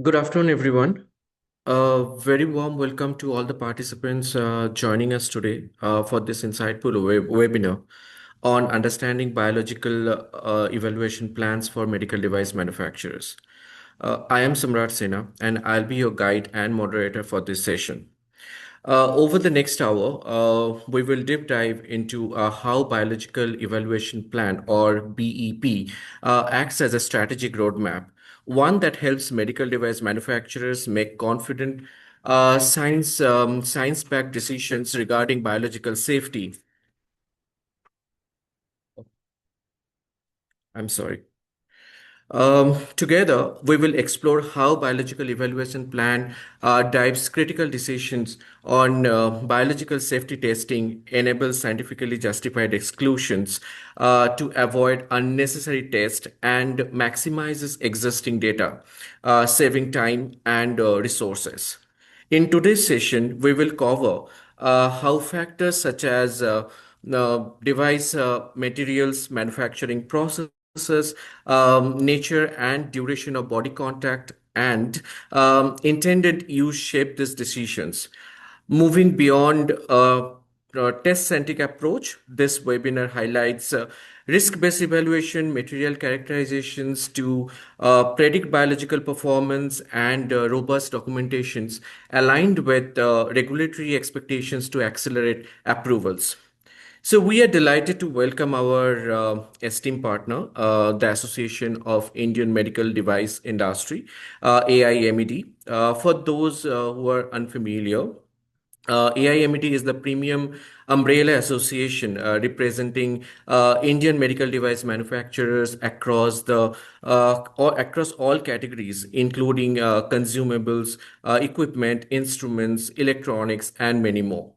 Good afternoon, everyone. A very warm welcome to all the participants joining us today for this insightful webinar on understanding biological evaluation plans for medical device manufacturers. I am Samrat Sena, and I'll be your guide and moderator for this session. Over the next hour, we will deep dive into how biological evaluation plan or BEP acts as a strategic roadmap, one that helps medical device manufacturers make confident science-backed decisions regarding biological safety. I'm sorry. Together, we will explore how biological evaluation plan drives critical decisions on biological safety testing, enables scientifically justified exclusions to avoid unnecessary tests, and maximizes existing data, saving time and resources. In today's session, we will cover how factors such as device materials, manufacturing processes, nature and duration of body contact, and intended use shape these decisions. Moving beyond a test-centric approach, this webinar highlights risk-based evaluation, material characterizations to predict biological performance, and robust documentations aligned with regulatory expectations to accelerate approvals. So we are delighted to welcome our esteemed partner, the Association of Indian Medical Device Industry, AIMED. For those who are unfamiliar, AIMED is the premium umbrella association representing Indian medical device manufacturers across all categories, including consumables, equipment, instruments, electronics, and many more.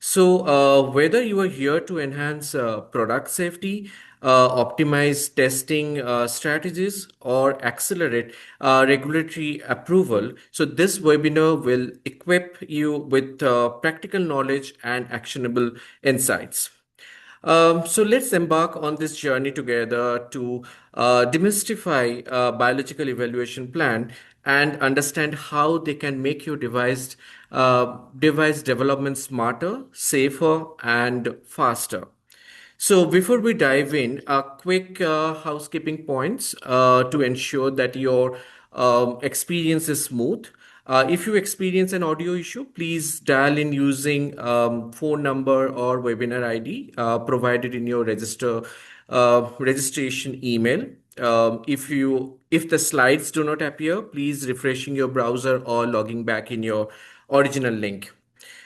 So, whether you are here to enhance product safety, optimize testing strategies, or accelerate regulatory approval, so this webinar will equip you with practical knowledge and actionable insights. So let's embark on this journey together to demystify biological evaluation plan and understand how they can make your device development smarter, safer, and faster. So before we dive in, a quick housekeeping points to ensure that your experience is smooth. If you experience an audio issue, please dial in using phone number or webinar ID provided in your registration email. If the slides do not appear, please refreshing your browser or logging back in your original link.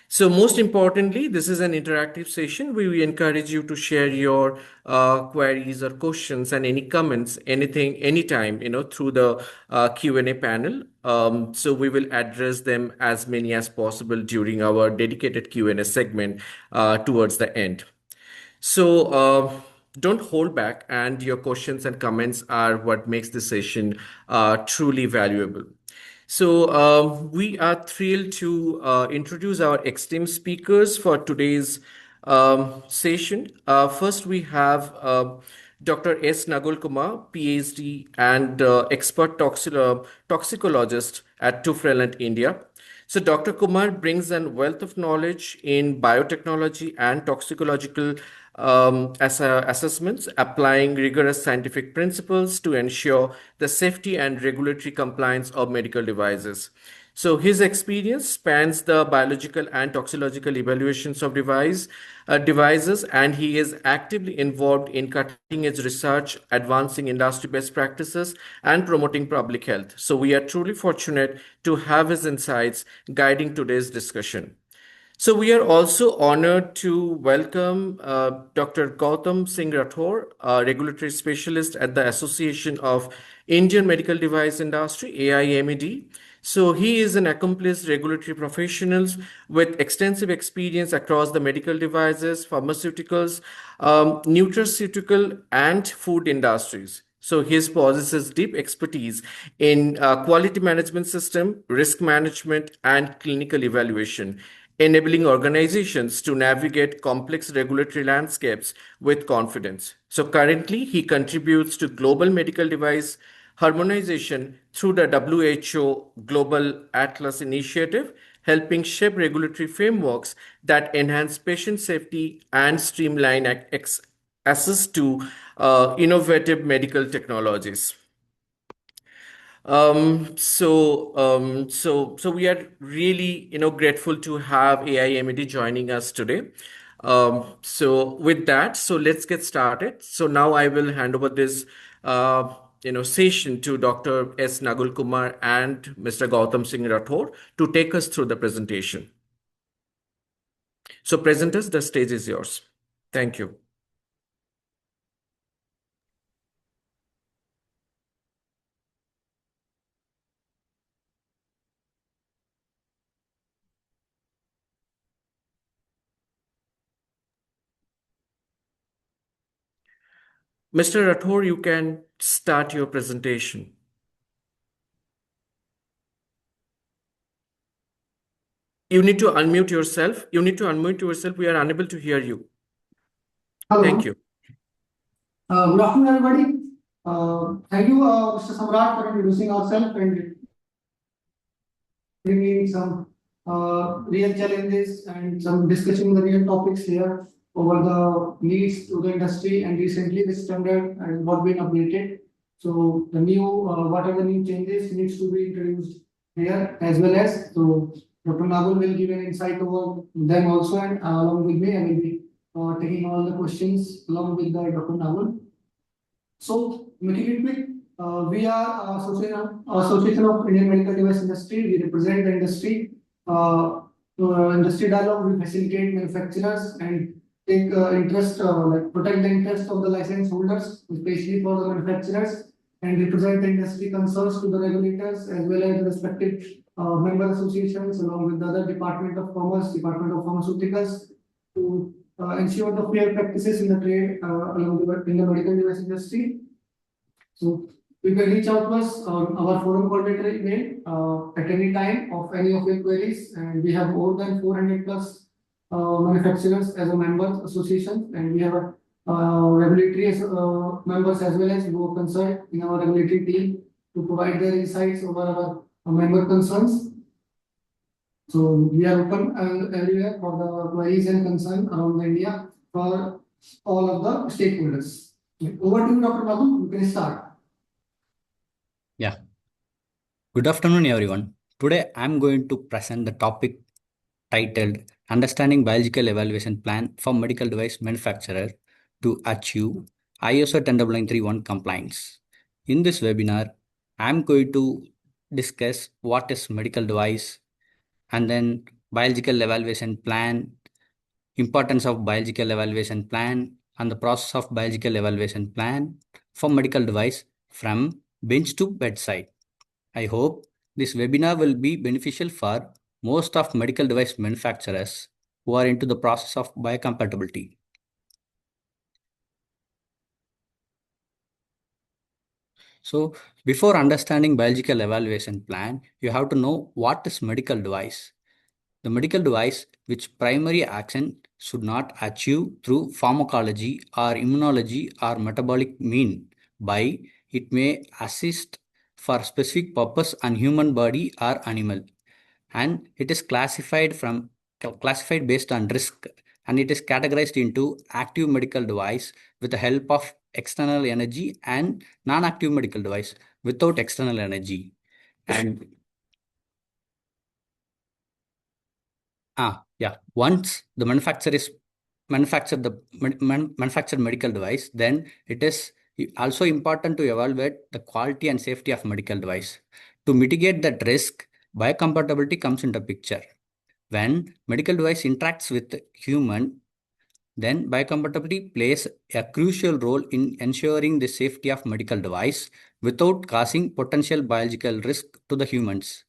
So most importantly, this is an interactive session. We encourage you to share your queries or questions and any comments, anything, anytime, through the Q&A panel. So we will address them as many as possible during our dedicated Q&A segment towards the end. So don't hold back, and your questions and comments are what makes the session truly valuable. So, we are thrilled to introduce our esteemed speakers for today's session. First, we have Dr. S. Nagul Kumar, PhD and expert toxicologist at TÜV Rheinland, India. So, Dr. Kumar brings a wealth of knowledge in biotechnology and toxicological assessments, applying rigorous scientific principles to ensure the safety and regulatory compliance of medical devices. So his experience spans the biological and toxicological evaluations of devices, and he is actively involved in cutting-edge research, advancing industry best practices, and promoting public health. So we are truly fortunate to have his insights guiding today's discussion. So we are also honored to welcome Dr. Gautam Singh Rathore, a regulatory specialist at the Association of Indian Medical Device Industry, AIMED. So he is an accomplished regulatory professional with extensive experience across the medical devices, pharmaceuticals, nutraceutical, and food industries. So he possesses deep expertise in quality management system, risk management, and clinical evaluation, enabling organizations to navigate complex regulatory landscapes with confidence. So currently, he contributes to global medical device harmonization through the WHO Global Atlas Initiative, helping shape regulatory frameworks that enhance patient safety and streamline access to innovative medical technologies. So we are really, grateful to have AIMED joining us today. So with that, so let's get started. So now I will hand over this, session to Dr. S. Nagul Kumar and Mr. Gautam Singh Rathore to take us through the presentation. So presenters, the stage is yours. Thank you. Mr. Rathore, you can start your presentation. You need to unmute yourself. You need to unmute yourself. We are unable to hear you. Hello. Thank you. Good afternoon, everybody. Thank you, Mr. Samrat, for introducing ourselves and bringing some real challenges and some discussing the real topics here over the needs to the industry and recently the standard and what been updated. So the new, what are the new changes needs to be introduced here as well as so Dr. Nagul will give an insight over them also and along with me I will be taking all the questions along with the Dr. Nagul. So, making it quick, we are Association of Indian Medical Device Industry. We represent the industry. Industry dialogue, we facilitate manufacturers and take interest, like protect the interest of the license holders, especially for the manufacturers, and represent the industry concerns to the regulators as well as the respective member associations along with the other Department of Commerce, Department of Pharmaceuticals to ensure the fair practices in the trade in the medical device industry. So you can reach out to us on our forum coordinator email at any time of any of your queries, and we have more than 400 plus manufacturers as a members association, and we have regulatory members as well as who consult in our regulatory team to provide their insights over our member concerns. So we are open everywhere for the queries and concern around India for all of the stakeholders. Over to you, Dr. Babu. You can start. Yeah. Good afternoon, everyone. Today, I'm going to present the topic titled Understanding Biological Evaluation Plan for Medical Device Manufacturer to Achieve ISO 10931 compliance. In this webinar, I'm going to discuss what is medical device and then biological evaluation plan, importance of biological evaluation plan, and the process of biological evaluation plan for medical device from bench to bedside. I hope this webinar will be beneficial for most of medical device manufacturers who are into the process of biocompatibility. So before understanding biological evaluation plan, you have to know what is medical device. The medical device which primary action should not achieve through pharmacology or immunology or metabolic mean by it may assist for specific purpose on human body or animal, and it is classified based on risk, and it is categorized into active medical device with the help of external energy and non-active medical device without external energy. And once the manufactured medical device, then it is also important to evaluate the quality and safety of medical device. To mitigate that risk, biocompatibility comes into picture. When medical device interacts with human, then biocompatibility plays a crucial role in ensuring the safety of medical device without causing potential biological risk to the humans.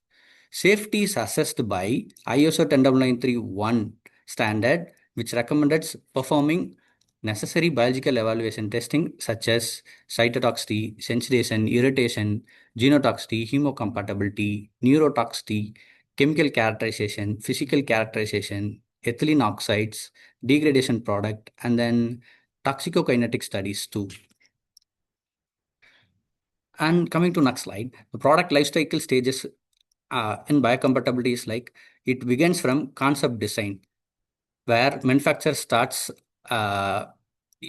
Safety is assessed by ISO 10931 standard, which recommends performing necessary biological evaluation testing such as cytotoxicity, sensitization, irritation, genotoxicity, hemocompatibility, neurotoxicity, chemical characterization, physical characterization, ethylene oxides, degradation product, and then toxicokinetic studies too. And coming to next slide, the product lifecycle stages in biocompatibility is like it begins from concept design, where manufacturer starts uh,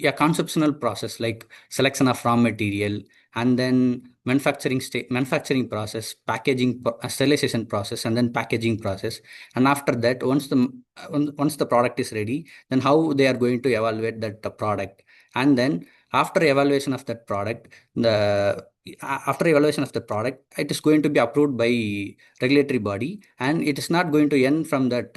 a conceptual process like selection of raw material, and then manufacturing process, sterilization process, and then packaging process. And after that, once the product is ready, then how they are going to evaluate that product. And then after evaluation of that product, it is going to be approved by regulatory body, and it is not going to end from that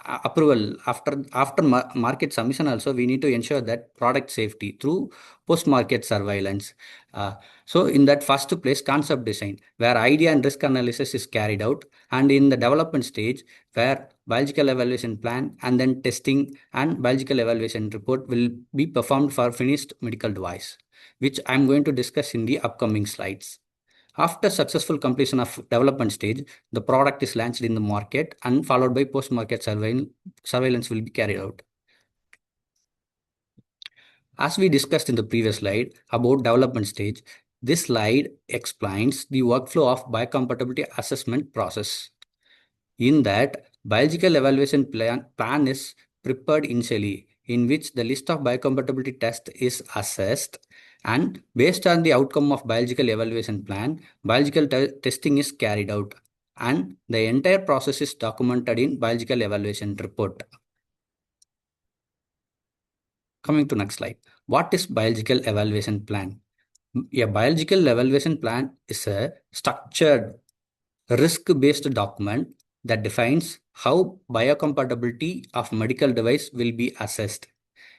approval. After market submission also, we need to ensure that product safety through post market surveillance. uh, so in that first place, concept design, where idea and risk analysis is carried out, and in the development stage, where biological evaluation plan and then testing and biological evaluation report will be performed for finished medical device, which I'm going to discuss in the upcoming slides. After successful completion of development stage, the product is launched in the market and followed by post-market surveillance will be carried out. As we discussed in the previous slide about development stage, this slide explains the workflow of biocompatibility assessment process. In that, biological evaluation plan is prepared initially, in which the list of biocompatibility tests is assessed, and based on the outcome of biological evaluation plan, biological testing is carried out, and the entire process is documented in biological evaluation report. Coming to next slide. What is biological evaluation plan? A biological evaluation plan is a structured risk-based document that defines how biocompatibility of medical device will be assessed.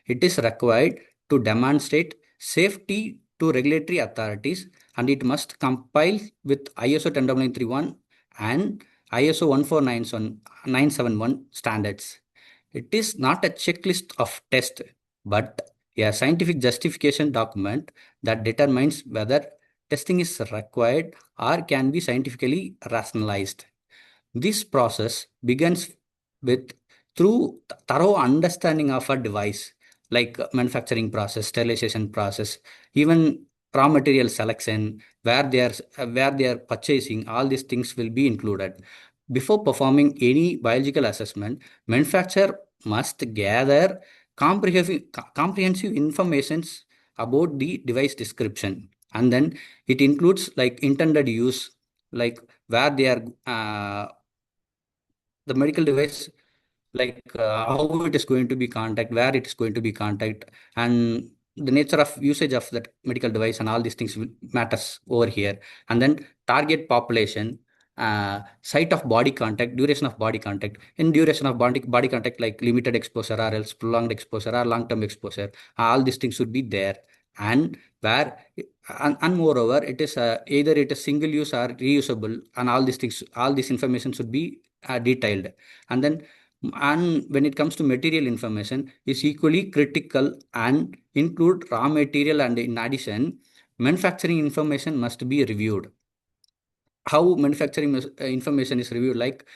It is required to demonstrate safety to regulatory authorities, and it must compile with ISO 10931 and ISO 14971 standards. It is not a checklist of tests, but a scientific justification document that determines whether testing is required or can be scientifically rationalized. This process begins with through thorough understanding of a device, like manufacturing process, sterilization process, even raw material selection, where they are purchasing. All these things will be included. Before performing any biological assessment, manufacturer must gather comprehensive informations about the device description, and then it includes like intended use, like where they are the medical device, like how it is going to be contact, where it is going to be contact, and the nature of usage of that medical device, and all these things will matters over here. And then target population, site of body contact, duration of body contact. In duration of body contact, like limited exposure or else prolonged exposure or long-term exposure, all these things should be there. And where and moreover, it is either it is single use or reusable, and all these things, all this information should be detailed. And then and when it comes to material information is equally critical and include raw material, and in addition, manufacturing information must be reviewed. How manufacturing information is reviewed, like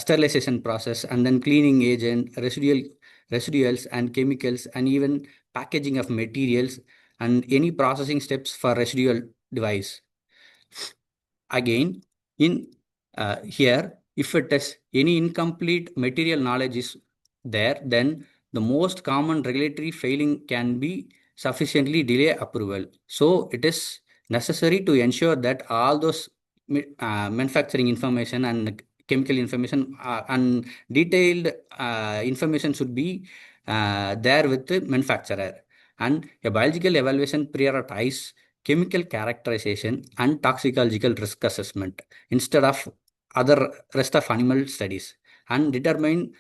sterilization process, and then cleaning agent, residuals and chemicals, and even packaging of materials, and any processing steps for residual device. Again, in here, if it is any incomplete material knowledge is there, then the most common regulatory failing can be sufficiently delay approval. So it is necessary to ensure that all those manufacturing information and chemical information and detailed information should be there with the manufacturer. And a biological evaluation prioritize chemical characterization and toxicological risk assessment instead of other rest of animal studies, and determine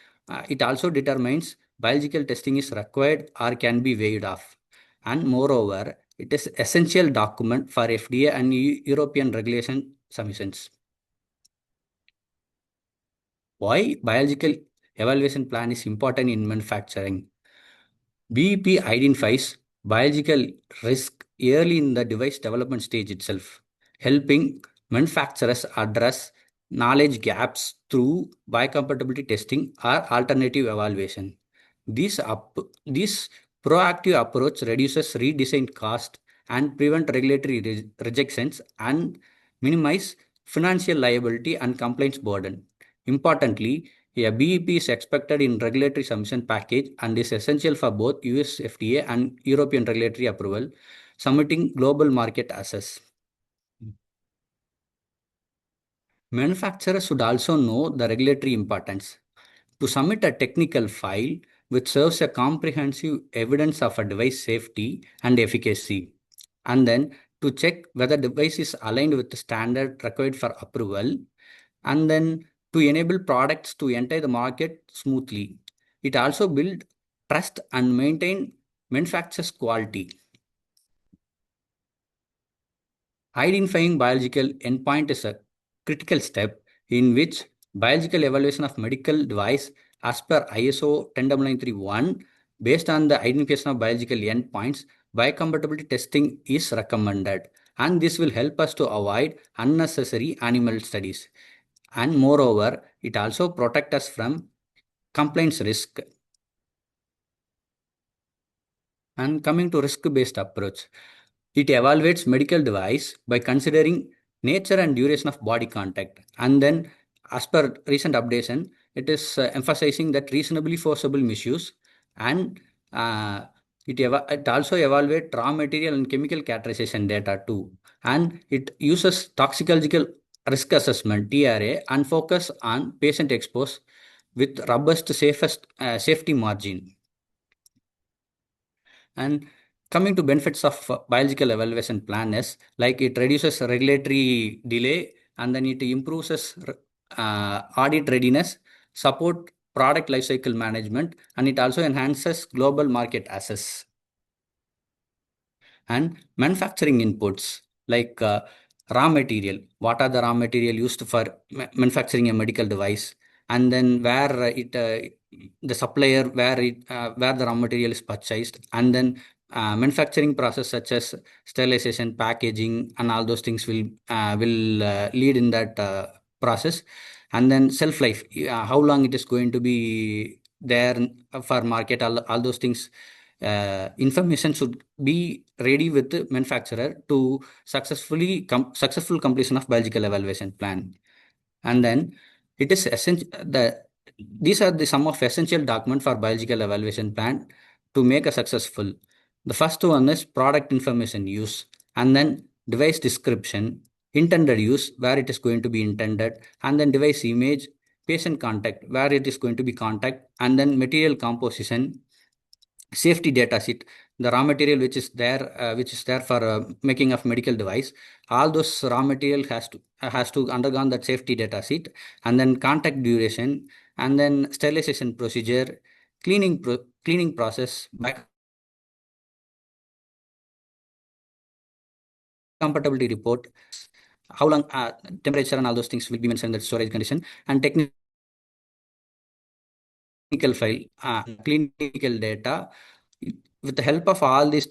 it also determines biological testing is required or can be waived off. And moreover, it is essential document for FDA and European regulation submissions. Why biological evaluation plan is important in manufacturing? BEP identifies biological risk early in the device development stage itself, helping manufacturers address knowledge gaps through biocompatibility testing or alternative evaluation. This proactive approach reduces redesign cost and prevent regulatory rejections and minimize financial liability and compliance burden. Importantly, a BEP is expected in regulatory submission package and is essential for both US FDA and European regulatory approval, submitting global market access. Manufacturers should also know the regulatory importance. To submit a technical file which serves a comprehensive evidence of a device safety and efficacy, and then to check whether device is aligned with the standard required for approval, and then to enable products to enter the market smoothly. It also build trust and maintain manufacturer's quality. Identifying biological endpoint is a critical step in which biological evaluation of medical device as per ISO 10931 based on the identification of biological endpoints, biocompatibility testing is recommended, and this will help us to avoid unnecessary animal studies. And moreover, it also protects us from compliance risk. And coming to risk-based approach, it evaluates medical device by considering nature and duration of body contact. And then, as per recent updation, it is emphasizing that reasonably forcible misuse, and uh, it also evaluates raw material and chemical characterization data too. And it uses toxicological risk assessment TRA and focus on patient exposure with robust safety margin. And coming to benefits of biological evaluation plan is like it reduces regulatory delay, and then it improves audit readiness, support product lifecycle management, and it also enhances global market access. And manufacturing inputs like raw material, what are the raw material used for manufacturing a medical device, and then where the supplier where the raw material is purchased, and then manufacturing process such as sterilization, packaging, and all those things will lead in that process. And then shelf life, how long it is going to be there for market, all those things, information should be ready with the manufacturer to successful completion of biological evaluation plan. And then it is essential these are the some of essential document for biological evaluation plan to make a successful. The first one is product information use, and then device description, intended use where it is going to be intended, and then device image, patient contact where it is going to be contact, and then material composition, safety data sheet, the raw material which is there for making of medical device, all those raw material has to undergo that safety data sheet, and then contact duration, and then sterilization procedure, cleaning process, compatibility report, how long temperature and all those things will be mentioned in the storage condition, and technical file, clinical data. With the help of all these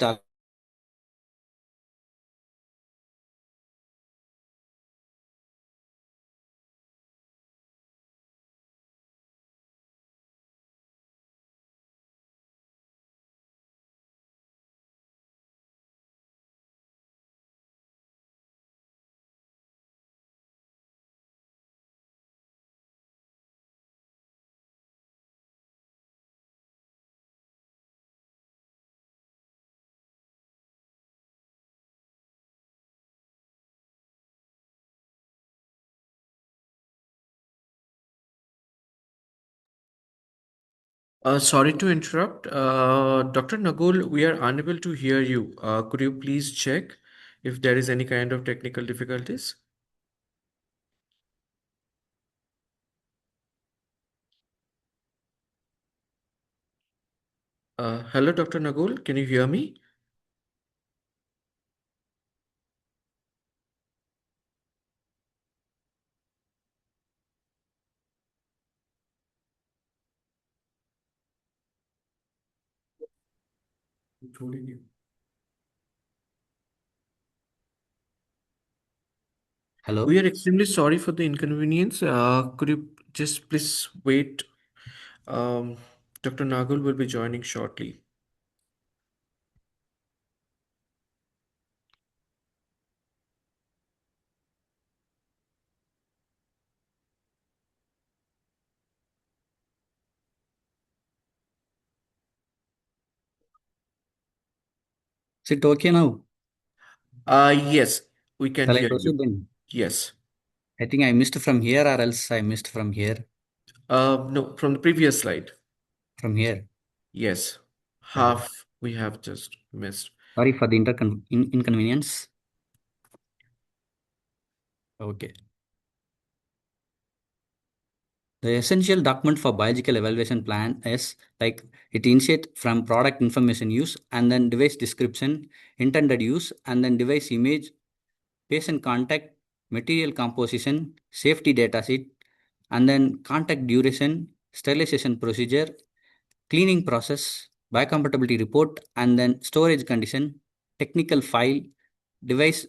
Sorry to interrupt. Dr. Nagul, we are unable to hear you. Could you please check if there is any kind of technical difficulties? Hello, Dr. Nagul, can you hear me? Including you. hello. We are extremely sorry for the inconvenience. Could you just please wait? Um, Dr. Nagul will be joining shortly. Is it okay now? Yes, we can Shall I hear proceed you. then? Yes. I think I missed from here, or else I missed from here. No, from the previous slide. From here. Yes. Yeah. Half we have just missed. Sorry for the inconvenience. Okay. The essential document for biological evaluation plan is like it initiate from product information use and then device description, intended use, and then device image, patient contact, material composition, safety data sheet, and then contact duration, sterilization procedure, cleaning process, biocompatibility report, and then storage condition, technical file, device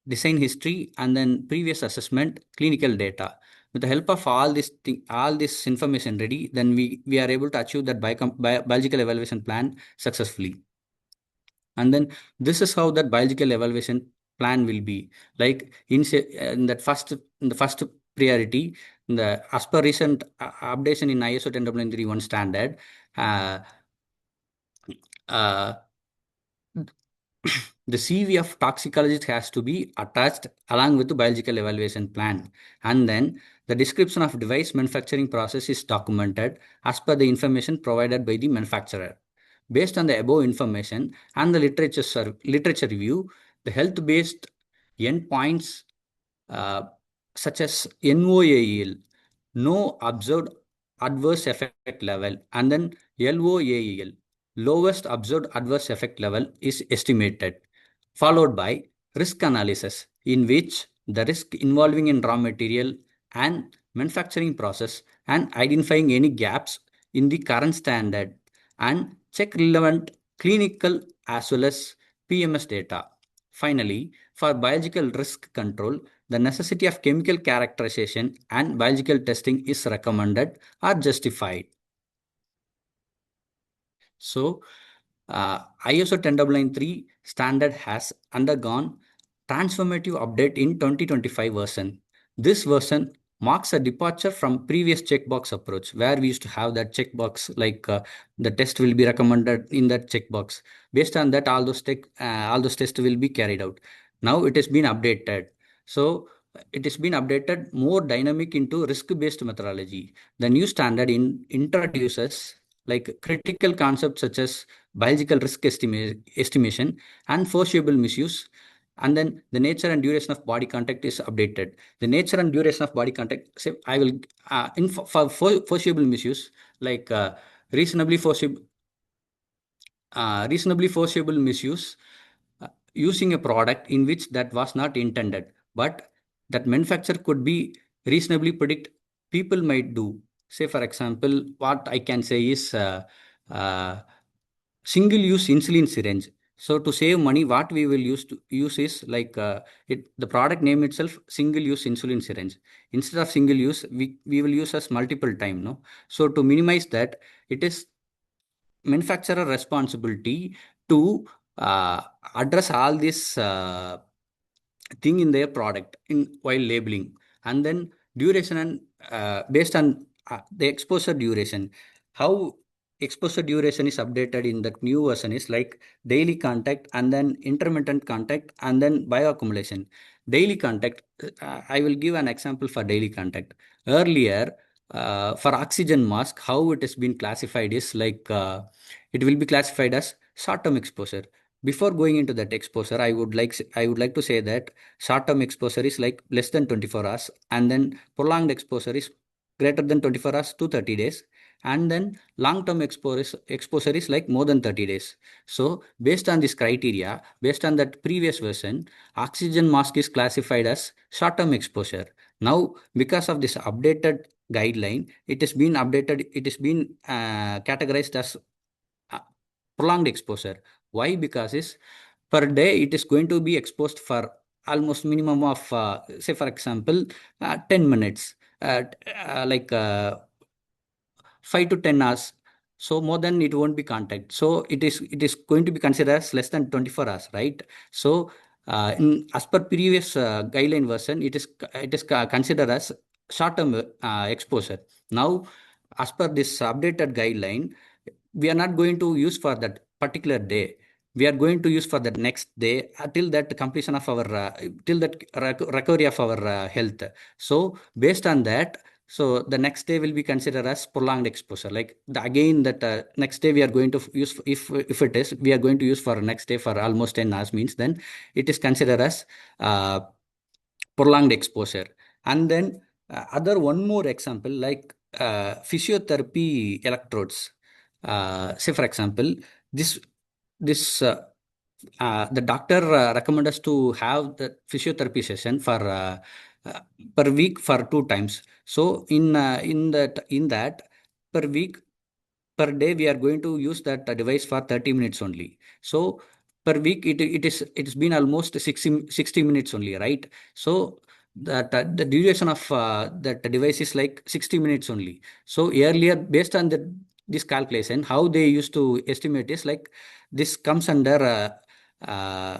design history, and then previous assessment, clinical data. With the help of all this information ready, then we are able to achieve that biological evaluation plan successfully. And then this is how that biological evaluation plan will be. Like in that first in the first priority, the as per recent updation in ISO 10931 standard, uh, uh, the CV of toxicologist has to be attached along with the biological evaluation plan. And then the description of device manufacturing process is documented as per the information provided by the manufacturer. Based on the above information and the literature review, the health-based endpoints uh, such as NOAEL, no observed adverse effect level, and then LOAEL, lowest observed adverse effect level is estimated, followed by risk analysis, in which the risk involving in raw material and manufacturing process and identifying any gaps in the current standard and check relevant clinical as well as PMS data. Finally, for biological risk control, the necessity of chemical characterization and biological testing is recommended or justified. So, ISO 10993 standard has undergone transformative update in 2025 version. This version marks a departure from previous checkbox approach where we used to have that checkbox like the test will be recommended in that checkbox. Based on that, all those tests will be carried out. Now it has been updated. So it has been updated more dynamic into risk-based methodology. The new standard introduces like critical concepts such as biological risk estimation and foreseeable misuse, and then the nature and duration of body contact is updated. The nature and duration of body contact, say I will for foreseeable misuse, like reasonably foreseeable reasonably foreseeable misuse, using a product in which that was not intended, but that manufacturer could be reasonably predict people might do. Say, for example, what I can say is uh, single use insulin syringe. So to save money, what we will use is like the product name itself, single use insulin syringe. Instead of single use, we will use as multiple time. No, so to minimize that, it is manufacturer responsibility to uh, address all this thing in their product in while labeling. And then duration and based on the exposure duration, how exposure duration is updated in that new version is like daily contact and then intermittent contact and then bioaccumulation. Daily contact, I will give an example for daily contact. Earlier, for oxygen mask, how it has been classified is like it will be classified as short-term exposure. Before going into that exposure, I would like to say that short-term exposure is like less than 24 hours, and then prolonged exposure is greater than 24 hours to 30 days, and then long-term exposure is like more than 30 days. So based on this criteria, based on that previous version, oxygen mask is classified as short-term exposure. Now, because of this updated guideline, it has been categorized as uh, prolonged exposure. Why? Because is per day it is going to be exposed for almost minimum of say for example 10 minutes, like 5 to 10 hours. So more than it won't be contact. So it is going to be considered as less than 24 hours, right? So as per previous guideline version, it is considered as short term exposure. Now, as per this updated guideline, we are not going to use for that particular day. we are going to use for the next day till that completion of our till that recovery of our health. So based on that, so the next day will be considered as prolonged exposure. Like again, that next day we are going to use, if it is, we are going to use for next day for almost 10 hours means, then it is considered as uh, prolonged exposure. And then other one more example, like physiotherapy electrodes. Say for example, this this the doctor recommend us to have the physiotherapy session for uh, per week for 2 times. So in that per week, per day we are going to use that device for 30 minutes only. So per week it's been almost 60 minutes only, right? So that the duration of that device is like 60 minutes only. So earlier, based on this calculation, how they used to estimate is like this comes under uh,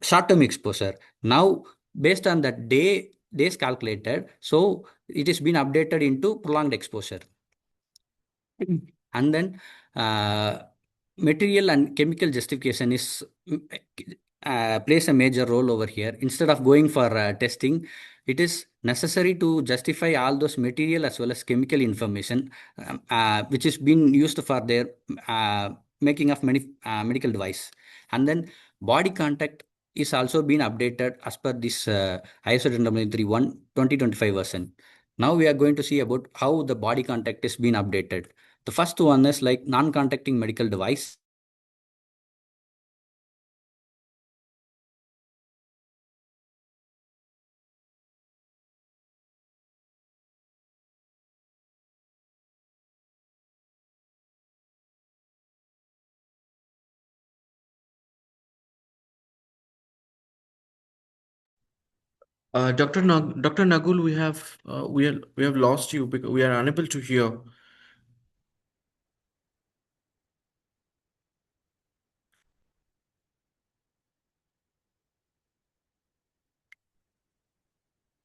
short term exposure. Now based on that days calculated, so it is been updated into prolonged exposure. And then uh, material and chemical justification is plays a major role over here. Instead of going for testing, it is necessary to justify all those material as well as chemical information which is being used for their making of many medical device. And then body contact is also being updated as per this ISO 14031 2025 version. Now we are going to see about how the body contact is being updated. The first one is like non-contacting medical device. Dr. Nagul, we have lost you because we are unable to hear.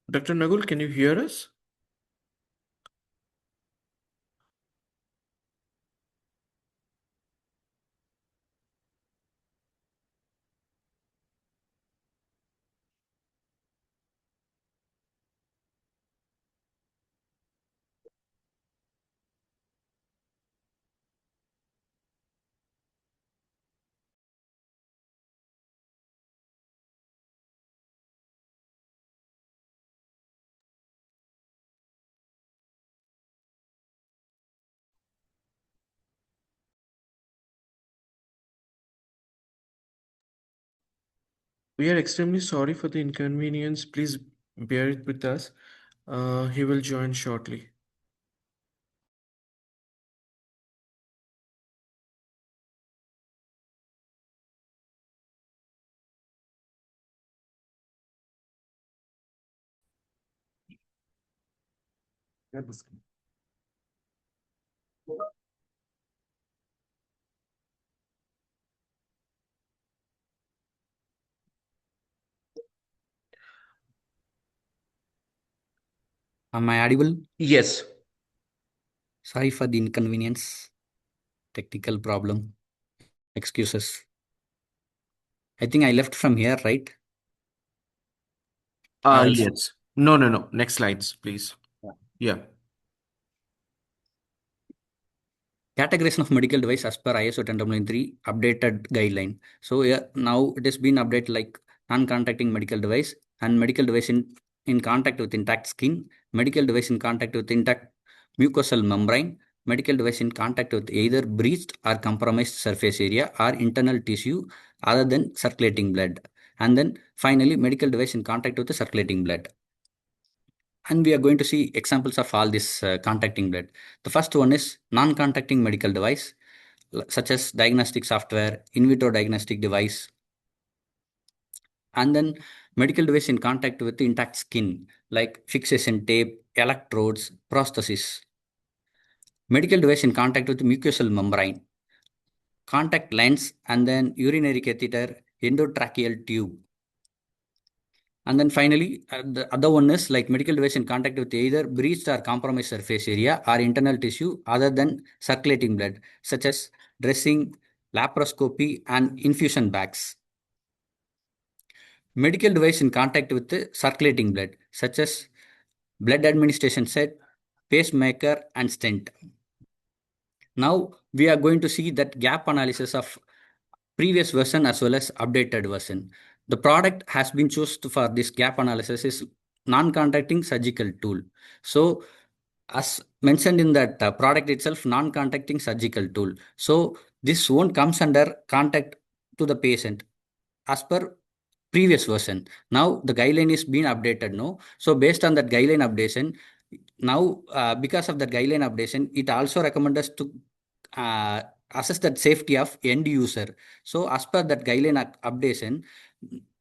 Dr. Nagul, can you hear us? We are extremely sorry for the inconvenience. Please bear it with us. He will join shortly. Am I audible? Yes. Sorry for the inconvenience. Technical problem. Excuses. I think I left from here, right? Or else. Yes. No, no, no. Next slides, please. Yeah. Categorization of medical device as per ISO 10003 updated guideline. So yeah, now it has been updated like non-contacting medical device and medical device in contact with intact skin, medical device in contact with intact mucosal membrane, medical device in contact with either breached or compromised surface area or internal tissue other than circulating blood. And then finally, medical device in contact with the circulating blood. And we are going to see examples of all this contacting blood. The first one is non-contacting medical device, such as diagnostic software, in vitro diagnostic device, and then medical device in contact with intact skin, like fixation tape, electrodes, prosthesis. Medical device in contact with mucosal membrane, contact lens, and then urinary catheter, endotracheal tube. And then finally, the other one is like medical device in contact with either breached or compromised surface area or internal tissue other than circulating blood, such as dressing, laparoscopy, and infusion bags. Medical device in contact with the circulating blood, such as blood administration set, pacemaker, and stent. Now we are going to see that gap analysis of previous version as well as updated version. The product has been chosen for this gap analysis is non-contacting surgical tool. So as mentioned in that product itself, non-contacting surgical tool. So this won't comes under contact to the patient as per previous version. Now the guideline is being updated, no? So based on that guideline updation, now because of that guideline updation, it also recommends us to uh, assess that safety of end user. So as per that guideline updation,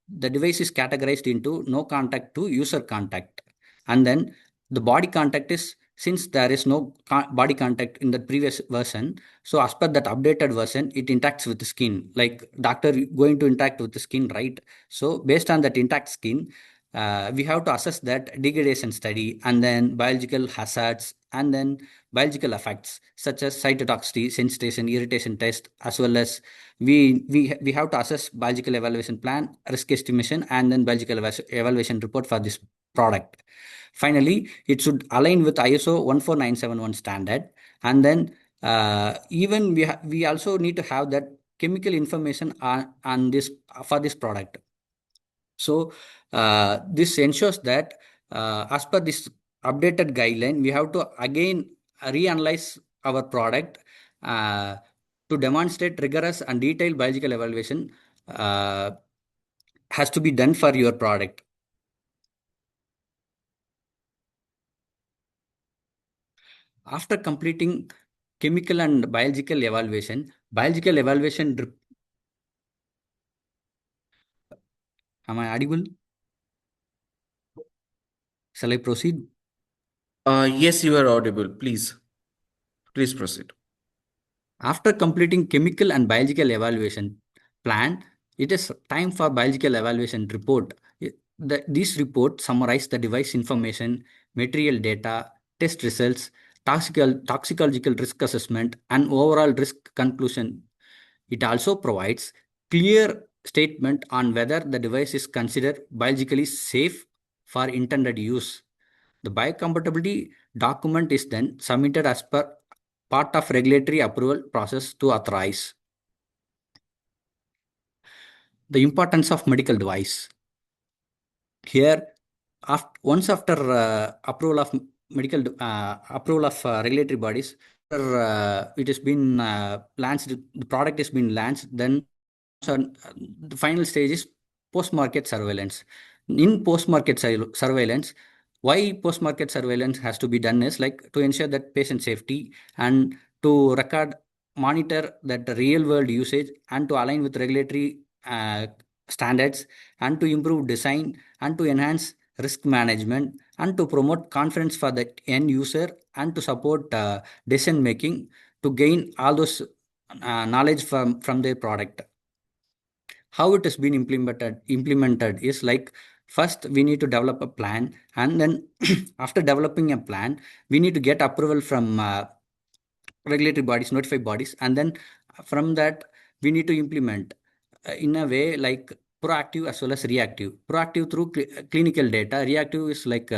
the device is categorized into no contact to user contact. And then the body contact is, since there is no body contact in the previous version, so as per that updated version, it interacts with the skin, like doctor going to interact with the skin, right? So based on that intact skin, we have to assess that degradation study and then biological hazards and then biological effects such as cytotoxicity, sensitization, irritation test, as well as we have to assess biological evaluation plan, risk estimation, and then biological evaluation report for this product. Finally, it should align with ISO 14971 standard, and then even we also need to have that chemical information on this for this product. So this ensures that as per this updated guideline, we have to again reanalyze our product to demonstrate rigorous and detailed biological evaluation has to be done for your product. After completing chemical and biological evaluation, am I audible? Shall I proceed? Yes, you are audible. Please proceed. After completing chemical and biological evaluation plan, it is time for biological evaluation report. This report summarizes the device information, material data, test results, toxicological risk assessment, and overall risk conclusion. It also provides clear statement on whether the device is considered biologically safe for intended use. The biocompatibility document is then submitted as per part of regulatory approval process to authorize. The importance of medical device. Here, once after approval of regulatory bodies, after it has been launched, the product has been launched, then the final stage is post-market surveillance. In post-market surveillance, why post-market surveillance has to be done is like to ensure that patient safety and to monitor that real world usage and to align with regulatory standards and to improve design and to enhance risk management and to promote confidence for the end user and to support decision making to gain all those knowledge from their product. How it has been implemented is like, first we need to develop a plan, and then after developing a plan we need to get approval from regulatory bodies, notified bodies, and then from that we need to implement in a way like proactive as well as reactive. Proactive through clinical data, reactive is like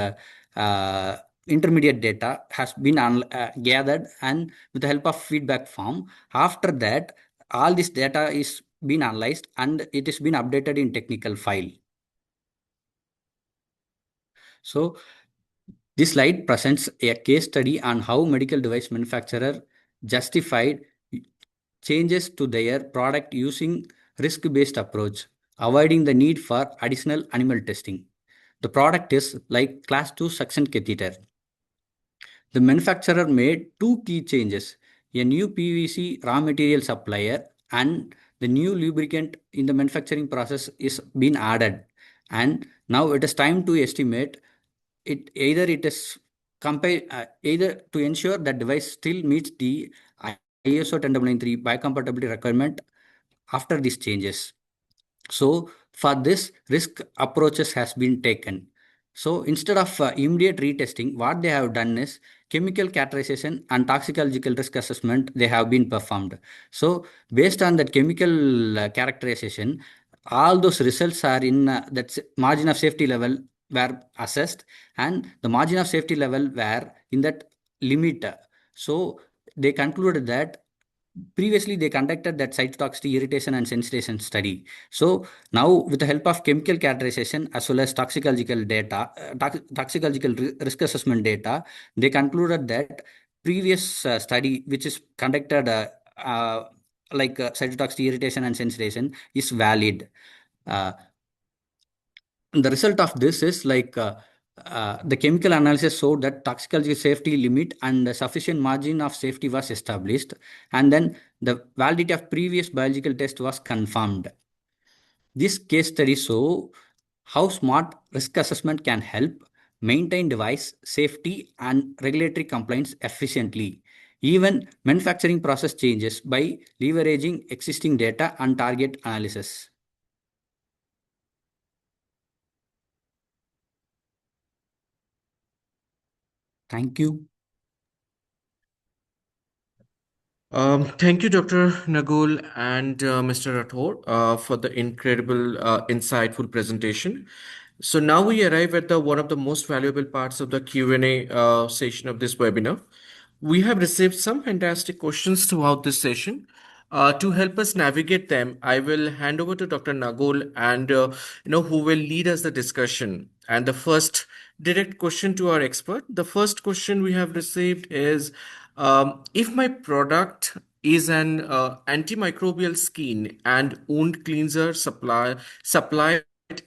intermediate data has been gathered and with the help of feedback form. After that, all this data is been analyzed and it is been updated in technical file. So this slide presents a case study on how medical device manufacturer justified changes to their product using risk-based approach, avoiding the need for additional animal testing. The product is like class 2 suction catheter. The manufacturer made two key changes: a new PVC raw material supplier and the new lubricant in the manufacturing process is being added. And now it is time to estimate it, either it is either to ensure that device still meets the ISO 10993 biocompatibility requirement after these changes. So for this, risk approaches has been taken. So instead of immediate retesting, what they have done is chemical characterization and toxicological risk assessment they have been performed. So based on that chemical characterization, all those results are in that margin of safety level were assessed, and the margin of safety level were in that limit. So they concluded that previously they conducted that cytotoxicity, irritation and sensitization study. So now with the help of chemical characterization as well as toxicological data, toxicological risk assessment data, they concluded that previous study which is conducted cytotoxicity, irritation and sensitization is valid. Uh, the result of this is the chemical analysis showed that toxicology safety limit and a sufficient margin of safety was established, and then the validity of previous biological test was confirmed. This case study show how smart risk assessment can help maintain device safety and regulatory compliance efficiently. Even manufacturing process changes by leveraging existing data and target analysis. Thank you. Thank you, Dr. Nagul and Mr. Rathore, for the incredible, insightful presentation. So now we arrive at the one of the most valuable parts of the Q&A session of this webinar. We have received some fantastic questions throughout this session. To help us navigate them, I will hand over to Dr. Nagul and who will lead us the discussion. And the first direct question to our expert. The first question we have received is, if my product is an antimicrobial skin and wound cleanser supplied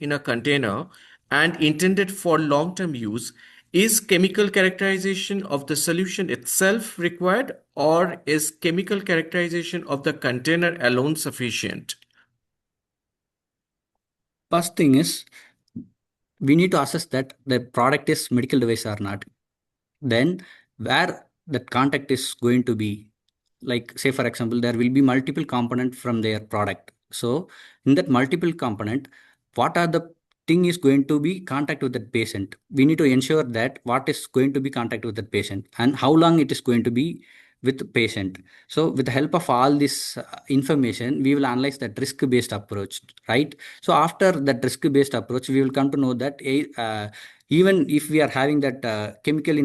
in a container and intended for long-term use, is chemical characterization of the solution itself required, or is chemical characterization of the container alone sufficient? First thing is we need to assess that the product is medical device or not. Then where that contact is going to be, like say for example, there will be multiple component from their product. So in that multiple component, what are the thing is going to be contact with that patient. We need to ensure that what is going to be contact with that patient and how long it is going to be with the patient. So with the help of all this information, we will analyze that risk based approach, right? So after that risk based approach, we will come to know that even if we are having that chemical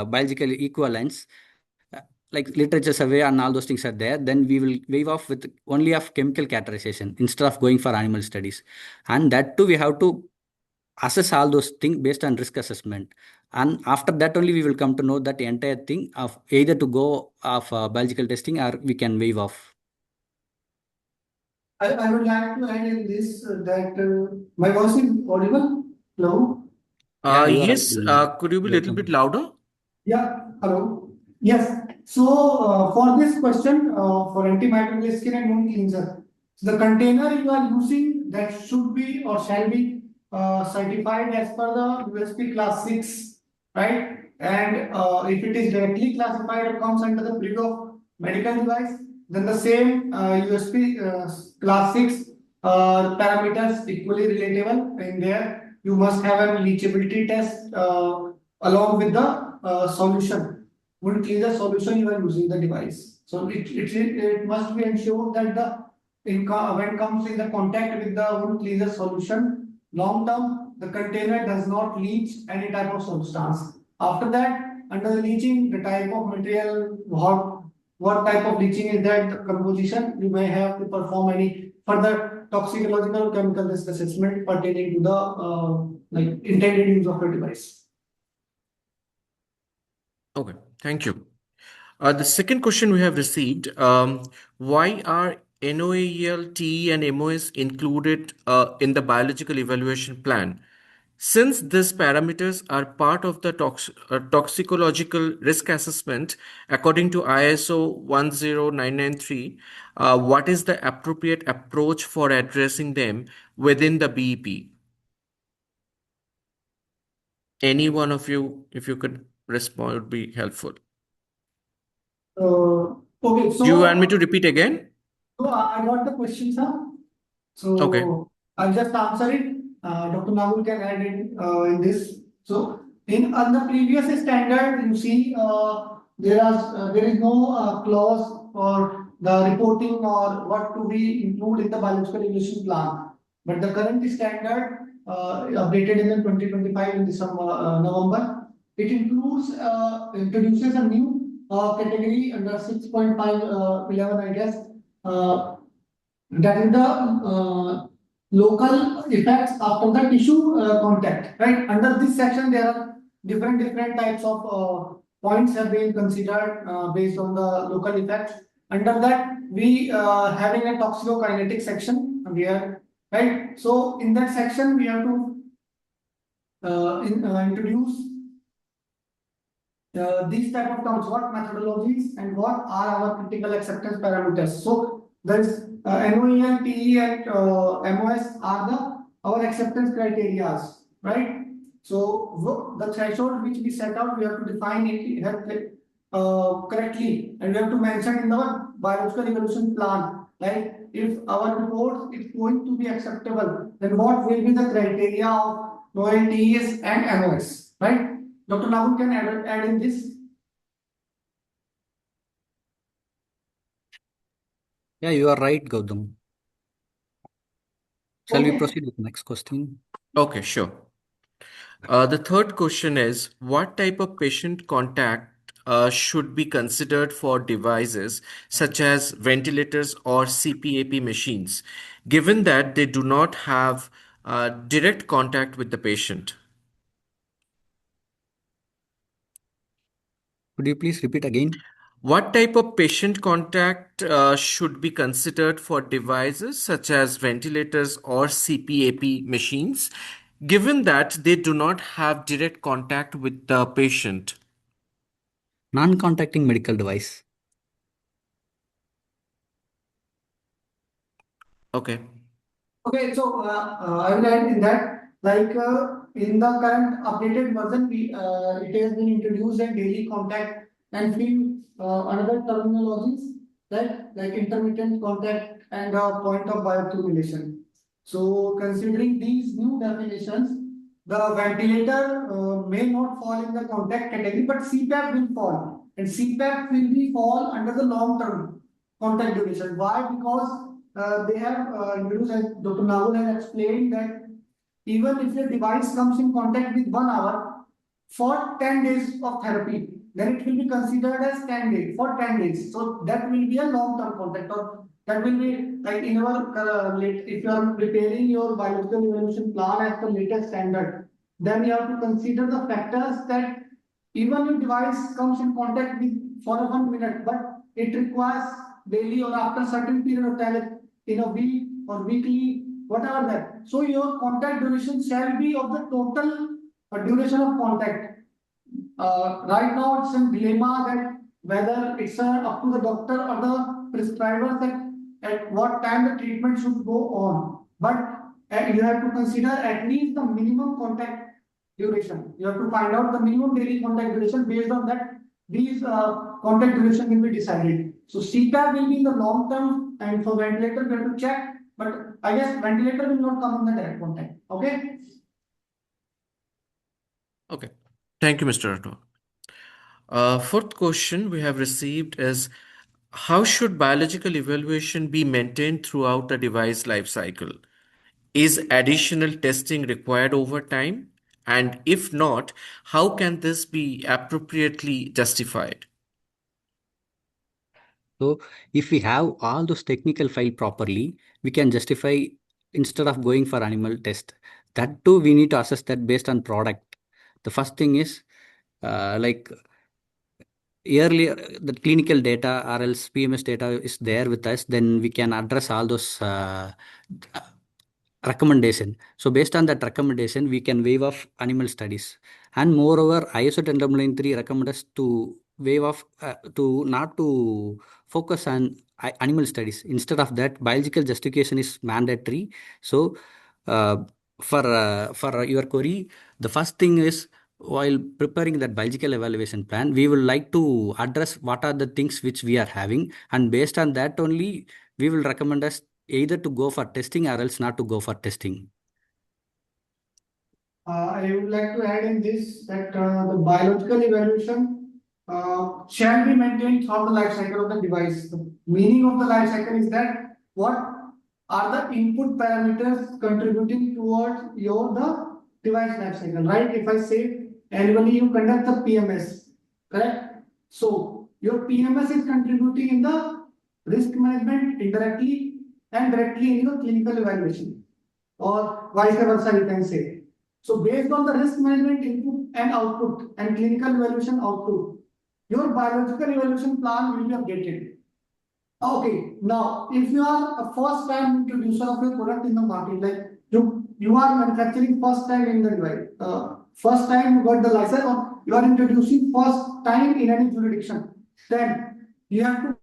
biological equivalence, uh, like literature survey and all those things are there, then we will waive off with only of chemical characterization instead of going for animal studies. And that too we have to assess all those things based on risk assessment. And after that only we will come to know that entire thing of either to go of biological testing or we can waive off. I would like to add in this that my voice is audible. Hello. Yeah, you are Yes, audible. could you be a little bit Welcome. louder? Yeah, hello. Yes. So for this question, for antimicrobial skin and wound cleanser, the container you are using that should be or shall be certified as per the USP class 6, right? And if it is directly classified or comes under the period of medical device, then the same USP class 6 parameters equally relatable in there. You must have a leachability test along with the solution. Would clean the solution you are using the device. So it must be ensured that when it comes in the contact with the wound cleaner solution, long term the container does not leach any type of substance. After that, under the leaching, the type of material, what type of leaching is that composition, you may have to perform any further toxicological chemical risk assessment pertaining to the intended use of the device. Okay, thank you. The second question we have received, why are NOAEL, TE, and MOS included in the biological evaluation plan? Since these parameters are part of the toxicological risk assessment according to ISO 10993, what is the appropriate approach for addressing them within the BEP? Any one of you, if you could respond, would be helpful. Okay, Do you want me so to repeat again? I got the question, sir. Okay. So I'll just answer it. Dr. Nagul can add in this. So in on the previous standard, you see there is no clause for the reporting or what to be included in the biological evaluation plan. But the current standard updated in the 2025 in December November, it introduces a new category under 6.511, I guess. That is the local effects after the tissue contact, right? Under this section, there are different types of points have been considered based on the local effects. Under that, we having a toxicokinetic section here, right? So in that section, we have to introduce these type of terms, what methodologies and what are our critical acceptance parameters. So there is NOEL, TE, and MOS are the our acceptance criteria, right? So the threshold which we set out, we have to define it correctly, and we have to mention in our biological evolution plan. Like if our report is going to be acceptable, then what will be the criteria of NOEL, TEs, and MOS, right? Dr. Nagul can add in this. Yeah, you are right, Gautam. Shall we Okay. proceed with the next question? Okay, sure. The third question is, what type of patient contact should be considered for devices such as ventilators or CPAP machines, given that they do not have direct contact with the patient? Could you please repeat again? What type of patient contact should be considered for devices such as ventilators or CPAP machines, given that they do not have direct contact with the patient? Non-contacting medical device. Okay. Okay, so I will add in that, like in the current updated version, it has been introduced as daily contact and few another terminologies, right? Like intermittent contact and point of bioaccumulation. So considering these new definitions, the ventilator may not fall in the contact category, but CPAP will fall, and CPAP will be fall under the long term contact duration. Why? Because they have introduced, as Dr. Nagul has explained, that even if the device comes in contact with 1 hour for 10 days of therapy, then it will be considered as 10 days for 10 days. So that will be a long-term contact, or that will be like in our if you are preparing your biological evaluation plan as per latest standard, then you have to consider the factors that even if device comes in contact with for 1 minute, but it requires daily or after certain period of time, in a week or weekly, whatever that. So your contact duration shall be of the total duration of contact. Right now, it's a dilemma that whether it's up to the doctor or the prescriber that at what time the treatment should go on. But you have to consider at least the minimum contact duration. You have to find out the minimum daily contact duration. Based on that, these contact duration will be decided. So CPAP will be in the long term, and for ventilator we have to check. But I guess ventilator will not come in the direct contact. Okay. Okay. Thank you, Mr. Rathore. Fourth question we have received is, how should biological evaluation be maintained throughout the device life cycle? Is additional testing required over time? And if not, how can this be appropriately justified? So if we have all those technical file properly, we can justify instead of going for animal test. That too, we need to assess that based on product. The first thing is like earlier the clinical data or else PMS data is there with us, then we can address all those recommendation. So based on that recommendation, we can waive off animal studies. And moreover, ISO 10993 recommend us to waive off to not to focus on animal studies. Instead of that, biological justification is mandatory. So uh, for your query, the first thing is while preparing that biological evaluation plan, we will like to address what are the things which we are having, and based on that only we will recommend us either to go for testing or else not to go for testing. I would like to add in this that the biological evaluation shall be maintained throughout the life cycle of the device. The meaning of the life cycle is that what are the input parameters contributing towards your the device life cycle, right? If I say annually you conduct the PMS, correct? So your PMS is contributing in the risk management indirectly and directly in the clinical evaluation, or vice versa, you can say. So based on the risk management input and output and clinical evaluation output, your biological evaluation plan will be updated. Okay, now if you are a first time introducer of your product in the market, like you are manufacturing first time in the device, first time you got the license, or you are introducing first time in any jurisdiction, then you have to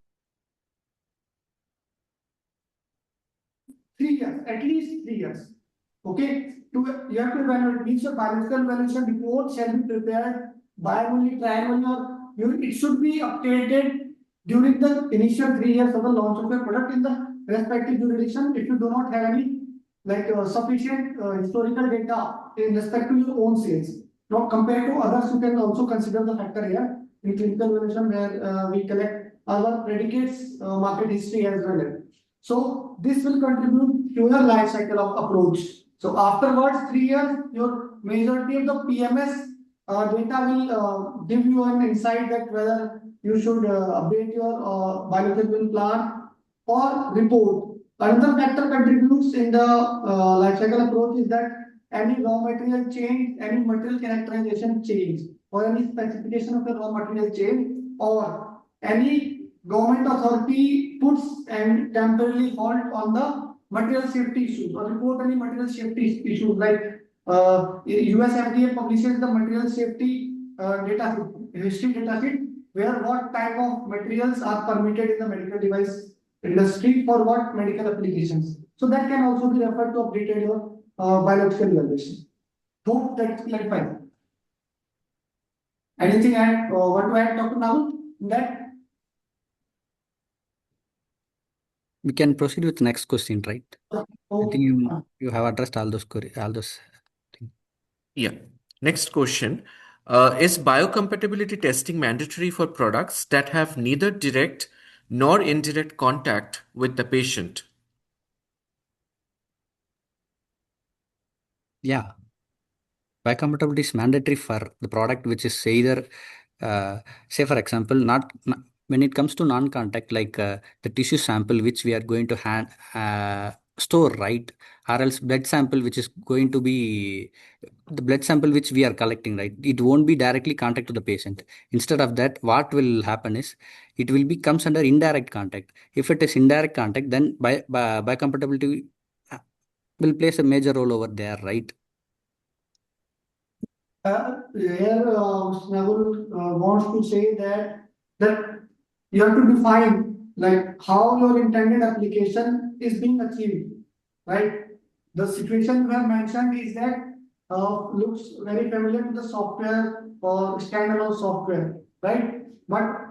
3 years, at least 3 years. Okay, you have to evaluate, means your biological evaluation report shall be prepared biannually, triannually, or it should be updated during the initial 3 years of the launch of your product in the respective jurisdiction. If you do not have any sufficient historical data in respect to your own sales, not compared to others, you can also consider the factor here in clinical evaluation where we collect other predicates market history as well. So this will contribute to your life cycle of approach. So afterwards, 3 years, your majority of the PMS data will give you an insight that whether you should update your biological plan or report. Another factor contributes in the life cycle approach is that any raw material change, any material characterization change, or any specification of the raw material change, or any government authority puts and temporarily halt on the material safety issues or report any material safety issues, like US FDA publishes the material safety data sheet, history data sheet, where what type of materials are permitted in the medical device industry for what medical applications. So that can also be referred to updated your biological evaluation. Hope that's clarified. Anything add? Want to add, Dr. Nagul? That We can proceed with the next question, right? I think oh, you have addressed all those things. Yeah. Next question. Is biocompatibility testing mandatory for products that have neither direct nor indirect contact with the patient? Yeah, biocompatibility is mandatory for the product which is either, say for example, when it comes to non-contact, like the tissue sample which we are going to store, right? Or else blood sample which is going to be the blood sample which we are collecting, right? It won't be directly contact to the patient. Instead of that, what will happen is it will be comes under indirect contact. If it is indirect contact, then biocompatibility will place a major role over there, right? Here, Nagul wants to say that you have to define like how your intended application is being achieved, right? The situation you have mentioned is that looks very familiar to the software or standalone software, right? But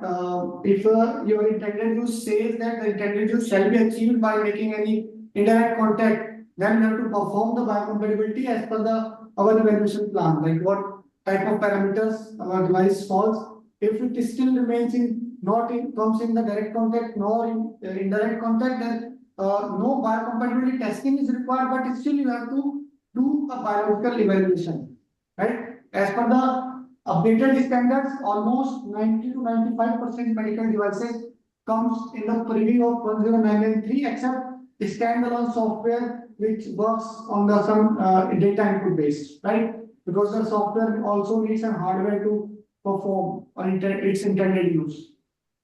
if your intended use says that the intended use shall be achieved by making any indirect contact, then you have to perform the biocompatibility as per the our evaluation plan, like what type of parameters our device falls. If it still remains in not in comes in the direct contact nor in indirect contact, then no biocompatibility testing is required, but still you have to do a biological evaluation, right? As per the updated standards, almost 90 to 95% medical devices comes in the preview of 10993, except standalone software which works on the some data input based, right? Because the software also needs some hardware to perform on its intended use.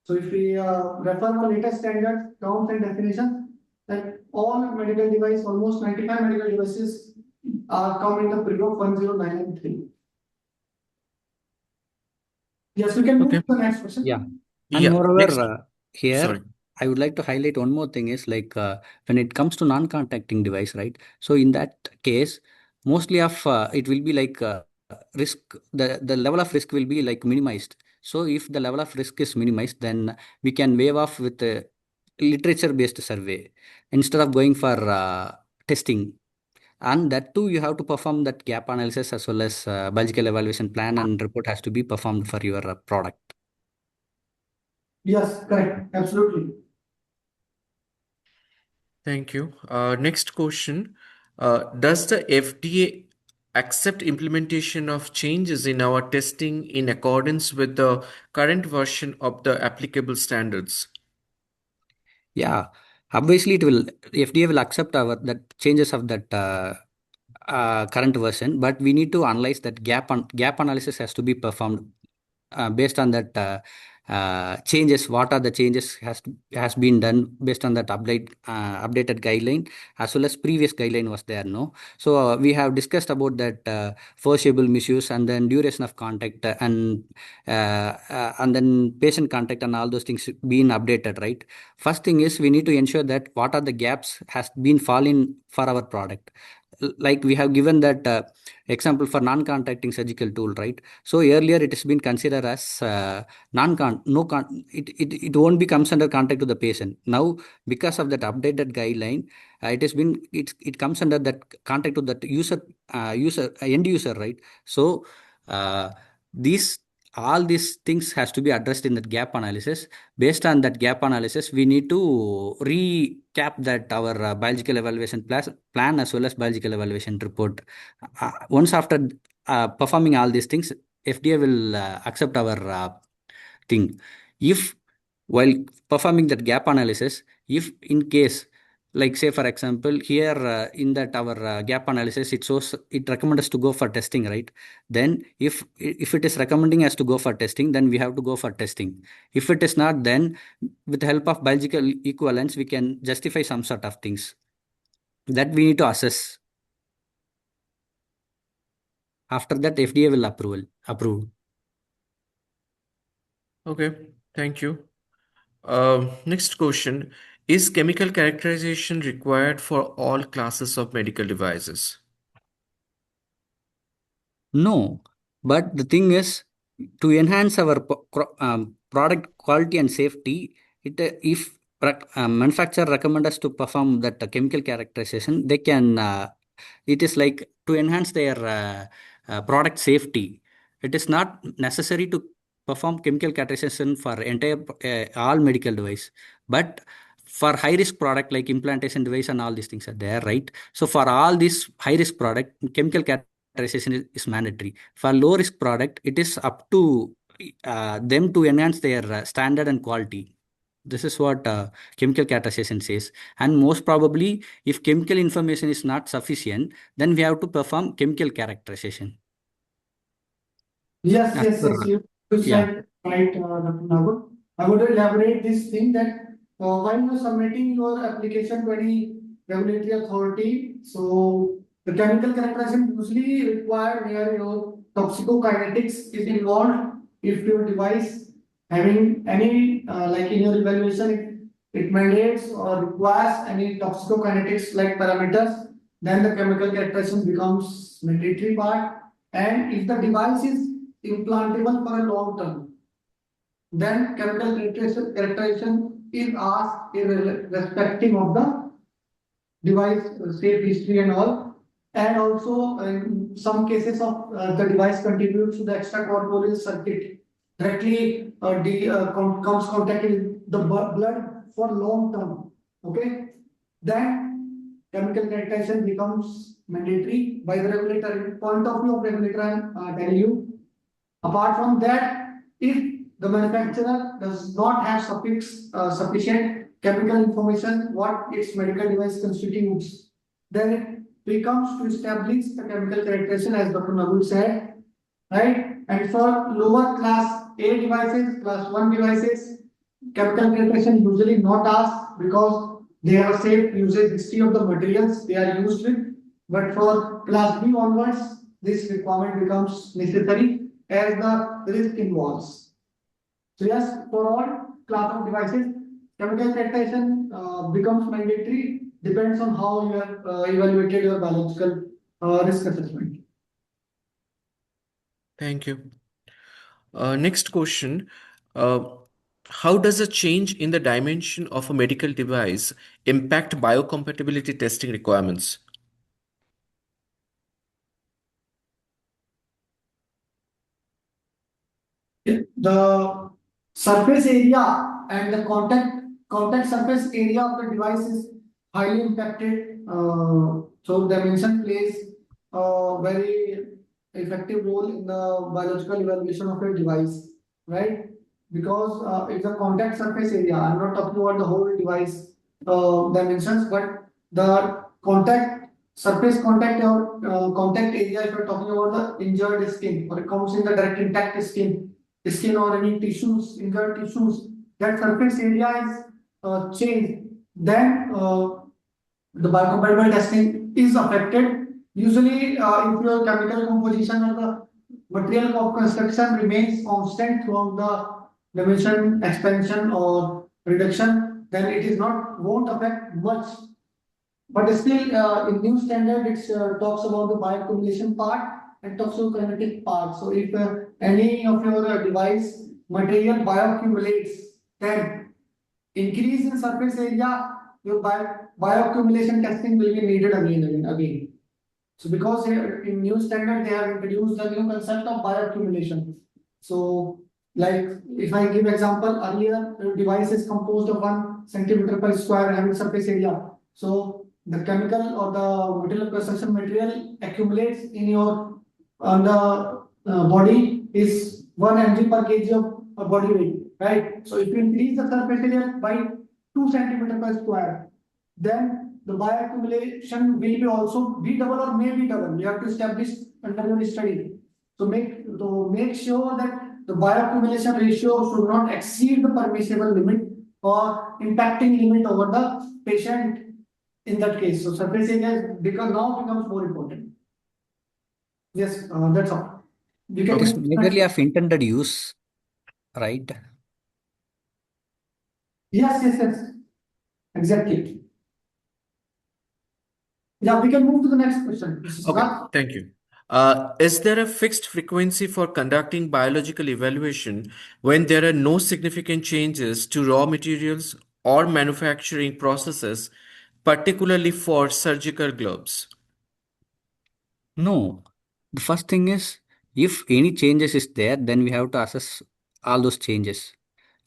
So if we refer the latest standards, terms and definitions, that all medical device, almost 95 medical devices come in the preview of 10993. Yes, we can move Okay. to the next question. Yeah. And Yeah. moreover, Next. here Sorry. I would like to highlight one more thing is like when it comes to non-contacting device, right? So in that case, mostly of it will be like risk. The level of risk will be like minimized. So if the level of risk is minimized, then we can waive off with a literature-based survey instead of going for testing. And that too, you have to perform that gap analysis as well as biological evaluation plan and report has to be performed for your product. Yes, correct. Absolutely. Thank you. Next question. Does the FDA accept implementation of changes in our testing in accordance with the current version of the applicable standards? Yeah, obviously it will FDA will accept our that changes of that current version, but we need to analyze that gap analysis has to be performed based on that changes. What are the changes has been done based on that updated guideline as well as previous guideline was there, no? So we have discussed about that foreseeable misuse and then duration of contact and then patient contact and all those things being updated, right? First thing is we need to ensure that what are the gaps has been fallen for our product. Like we have given that example for non-contacting surgical tool, right? So earlier it has been considered as non-con, no con, it won't be comes under contact to the patient. Now because of that updated guideline, it comes under that contact to that end user, right? So uh, these all these things has to be addressed in that gap analysis. Based on that gap analysis, we need to recap that our biological evaluation plan as well as biological evaluation report. Once after performing all these things, FDA will accept our thing. If while performing that gap analysis, if in case, like say for example, here in that our gap analysis, it recommends us to go for testing, right? Then if it is recommending us to go for testing, then we have to go for testing. If it is not, then with the help of biological equivalence, we can justify some sort of things that we need to assess. After that, FDA will approve. Okay, thank you. Next question. Is chemical characterization required for all classes of medical devices? No, but the thing is, to enhance our product quality and safety, if manufacturer recommend us to perform that chemical characterization, they can. It is like to enhance their product safety. It is not necessary to perform chemical characterization for entire all medical device, but for high risk product like implantation device and all these things are there, right? So for all these high risk product, chemical characterization is mandatory. For low risk product, it is up to them to enhance their standard and quality. This is what chemical characterization says. And most probably, if chemical information is not sufficient, then we have to perform chemical characterization. Yes, As yes, per, yes. You yeah. said right, Dr. Nagul. I would elaborate this thing that while you're submitting your application to any regulatory authority, so the chemical characterization usually required where your toxicokinetics is involved. If your device having any like in your evaluation, it mandates or requires any toxicokinetics like parameters, then the chemical characterization becomes mandatory part. And if the device is implantable for a long term, then chemical characterization is asked irrespective of the device safe history and all. And also in some cases of the device contributes to the extracorporeal circuit directly comes contact with the blood for long term. Okay, then chemical characterization becomes mandatory by the regulator. Point of view of regulator, I'm telling you. Apart from that, if the manufacturer does not have sufficient chemical information what its medical device constitutes, then it becomes to establish the chemical characterization as Dr. Nagul said, right? And for lower class A devices, class 1 devices, chemical characterization usually not asked because they have a safe usage history of the materials they are used with. But for class B onwards, this requirement becomes necessary as the risk involves. So yes, for all class of devices, chemical characterization becomes mandatory, depends on how you have evaluated your biological risk assessment. Thank you. Next question. Uh, how does a change in the dimension of a medical device impact biocompatibility testing requirements? The surface area and the contact surface area of the device is highly impacted. So dimension plays a very effective role in the biological evaluation of a device, right? Because it's a contact surface area. I'm not talking about the whole device dimensions, but the contact area. If you're talking about the injured skin, or it comes in the direct intact skin or any tissues, injured tissues, that surface area is changed, then the biocompatible testing is affected. Usually, if your chemical composition or the material of construction remains constant throughout the dimension expansion or reduction, then it is not won't affect much. But still, in new standard, it talks about the bioaccumulation part and toxicokinetic part. So if any of your device material bioaccumulates, then increase in surface area, your bioaccumulation testing will be needed again. So because in new standard they have introduced the new concept of bioaccumulation. So like if I give example, earlier the device is composed of 1 centimeter per square having surface area. So the chemical or the material construction material accumulates in your on the body is 1 mg per kg of body weight, right? So if you increase the surface area by 2 centimeter per square, then the bioaccumulation will be also be double or may be double. You have to establish under your study. So make sure that the bioaccumulation ratio should not exceed the permissible limit or impacting limit over the patient in that case. So surface area becomes more important. Yes, that's all. You can It is move to the next majorly question. of intended use, right? Yes, exactly. Yeah, we can move to the next question. This is Okay, not. thank you. Is there a fixed frequency for conducting biological evaluation when there are no significant changes to raw materials or manufacturing processes, particularly for surgical gloves? No. The first thing is, if any changes is there, then we have to assess all those changes.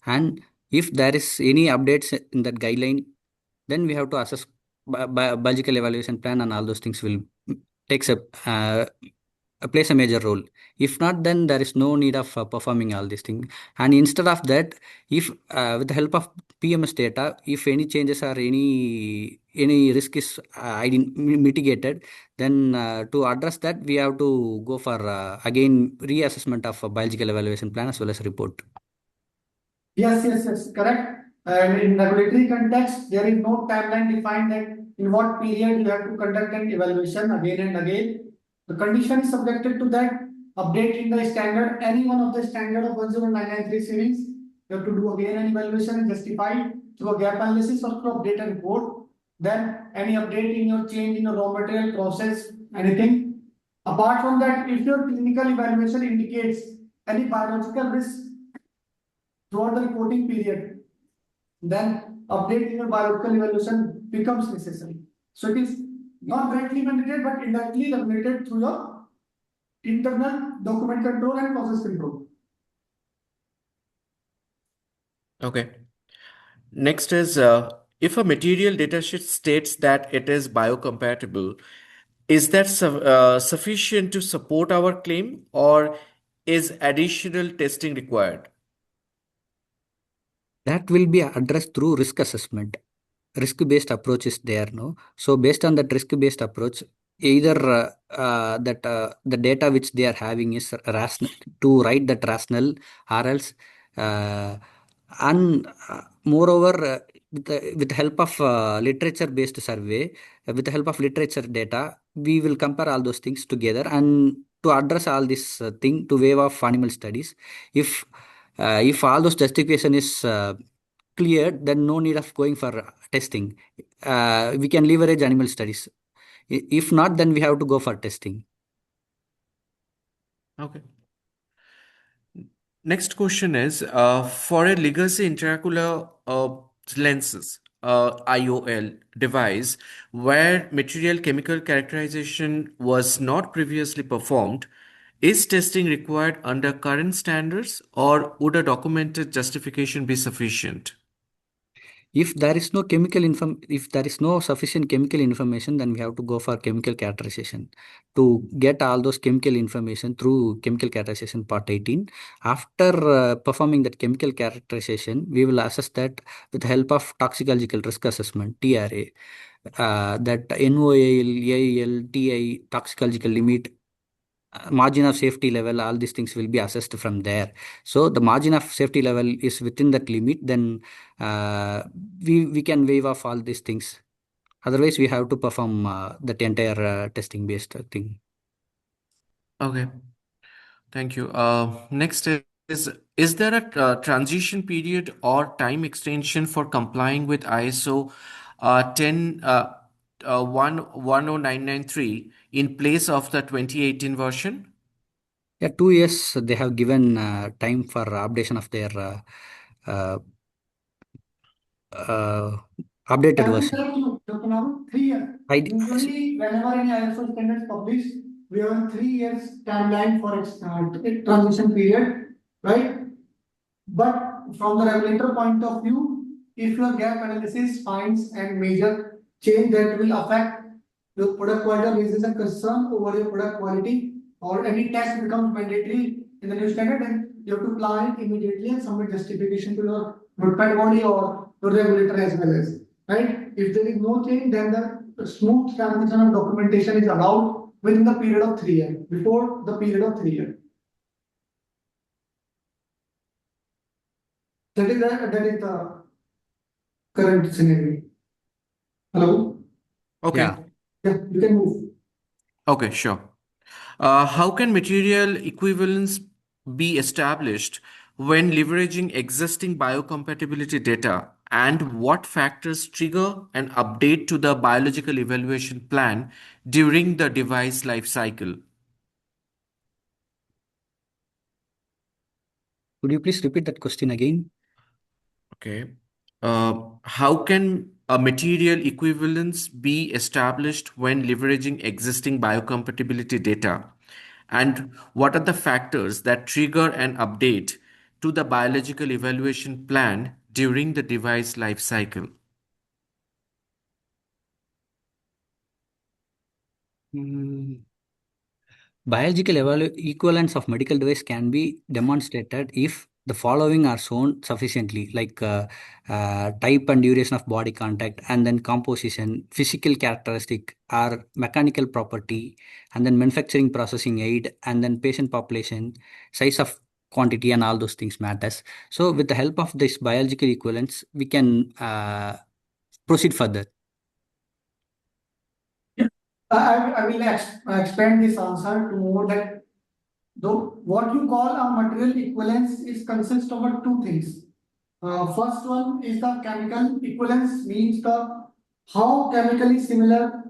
And if there is any updates in that guideline, then we have to assess biological evaluation plan, and all those things will takes plays a major role. If not, then there is no need of performing all these things. And instead of that, if with the help of PMS data, if any changes or any risk is mitigated, then to address that, we have to go for again reassessment of a biological evaluation plan as well as report. Yes, correct. And in regulatory context, there is no timeline defined that in what period you have to conduct an evaluation again and again. The condition is subjected to that update in the standard, any one of the standard of 10993 series. You have to do again an evaluation and justify through a gap analysis or through update and report. Then any update in your change in your raw material process, anything. Apart from that, if your clinical evaluation indicates any biological risk throughout the reporting period, then update in your biological evaluation becomes necessary. So it is not directly mandated but indirectly regulated through your internal document control and process control. Okay. Next is if a material datasheet states that it is biocompatible, is that sufficient to support our claim, or is additional testing required? That will be addressed through risk assessment. Risk-based approach is there, no? So based on that risk-based approach, either that the data which they are having is rational to write that rational, or else and moreover with the help of literature-based survey, with the help of literature data, we will compare all those things together and to address all this thing to waive off animal studies. If all those justification is cleared, then no need of going for testing. We can leverage animal studies. If not, then we have to go for testing. Okay. Next question is for a legacy intraocular lenses, IOL device, where material chemical characterization was not previously performed, Is testing required under current standards, or would a documented justification be sufficient? If there is no if there is no sufficient chemical information, then we have to go for chemical characterization to get all those chemical information through chemical characterization part 18. After performing that chemical characterization, we will assess that with the help of toxicological risk assessment (TRA), that NOAL, AEL, TI, toxicological limit, margin of safety level, all these things will be assessed from there. So the margin of safety level is within that limit, then uh, we can waive off all these things. Otherwise, we have to perform that entire testing based thing. Okay, thank you. Next is there a transition period or time extension for complying with ISO 10 10993 in place of the 2018 version? Yeah, 2 years they have given time for updation of their uh, uh, updated Can we version. correct you, Dr. Nagul? 3 years. I, Usually, whenever any ISO standards published, we have a 3 years timeline for its transition period, right? But from the regulator point of view, if your gap analysis finds and major change that will affect your product quality or raises a concern over your product quality, or any test becomes mandatory in the new standard, then you have to apply it immediately and submit justification to your notified body or your regulator as well as, right? If there is no change, then the smooth transition of documentation is allowed within the period of 3 years, before the period of 3 years. That is the current scenario. Hello? Okay, yeah. Yeah, you can move. okay, sure. How can material equivalence be established when leveraging existing biocompatibility data? And what factors trigger an update to the biological evaluation plan during the device life cycle? Could you please repeat that question again? Okay. How can a material equivalence be established when leveraging existing biocompatibility data? And what are the factors that trigger an update to the biological evaluation plan during the device life cycle? Hmm. Biological equivalence of medical device can be demonstrated if the following are shown sufficiently, like type and duration of body contact, and then composition, physical characteristic or mechanical property, and then manufacturing processing aid, and then patient population, size of quantity, and all those things matters. So, with the help of this biological equivalence, we can proceed further. I will expand this answer to more that though what you call a material equivalence is consists of two things. First one is the chemical equivalence, means the how chemically similar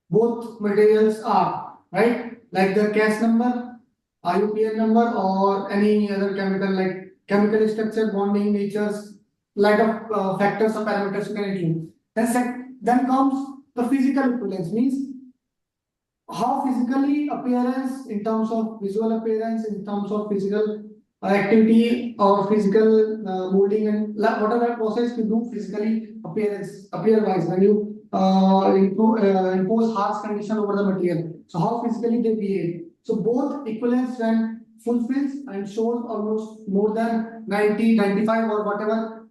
both materials are, right? Like the CAS number, IUPAC number, or any other chemical like chemical structure, bonding natures, like of factors or parameters you can include. Then comes the physical equivalence, means how physically appearance in terms of visual appearance, in terms of physical activity or physical molding and whatever process you do physically appear wise when you impose harsh condition over the material. So how physically they behave. So both equivalence when fulfills and shows almost more than 90, 95 or whatever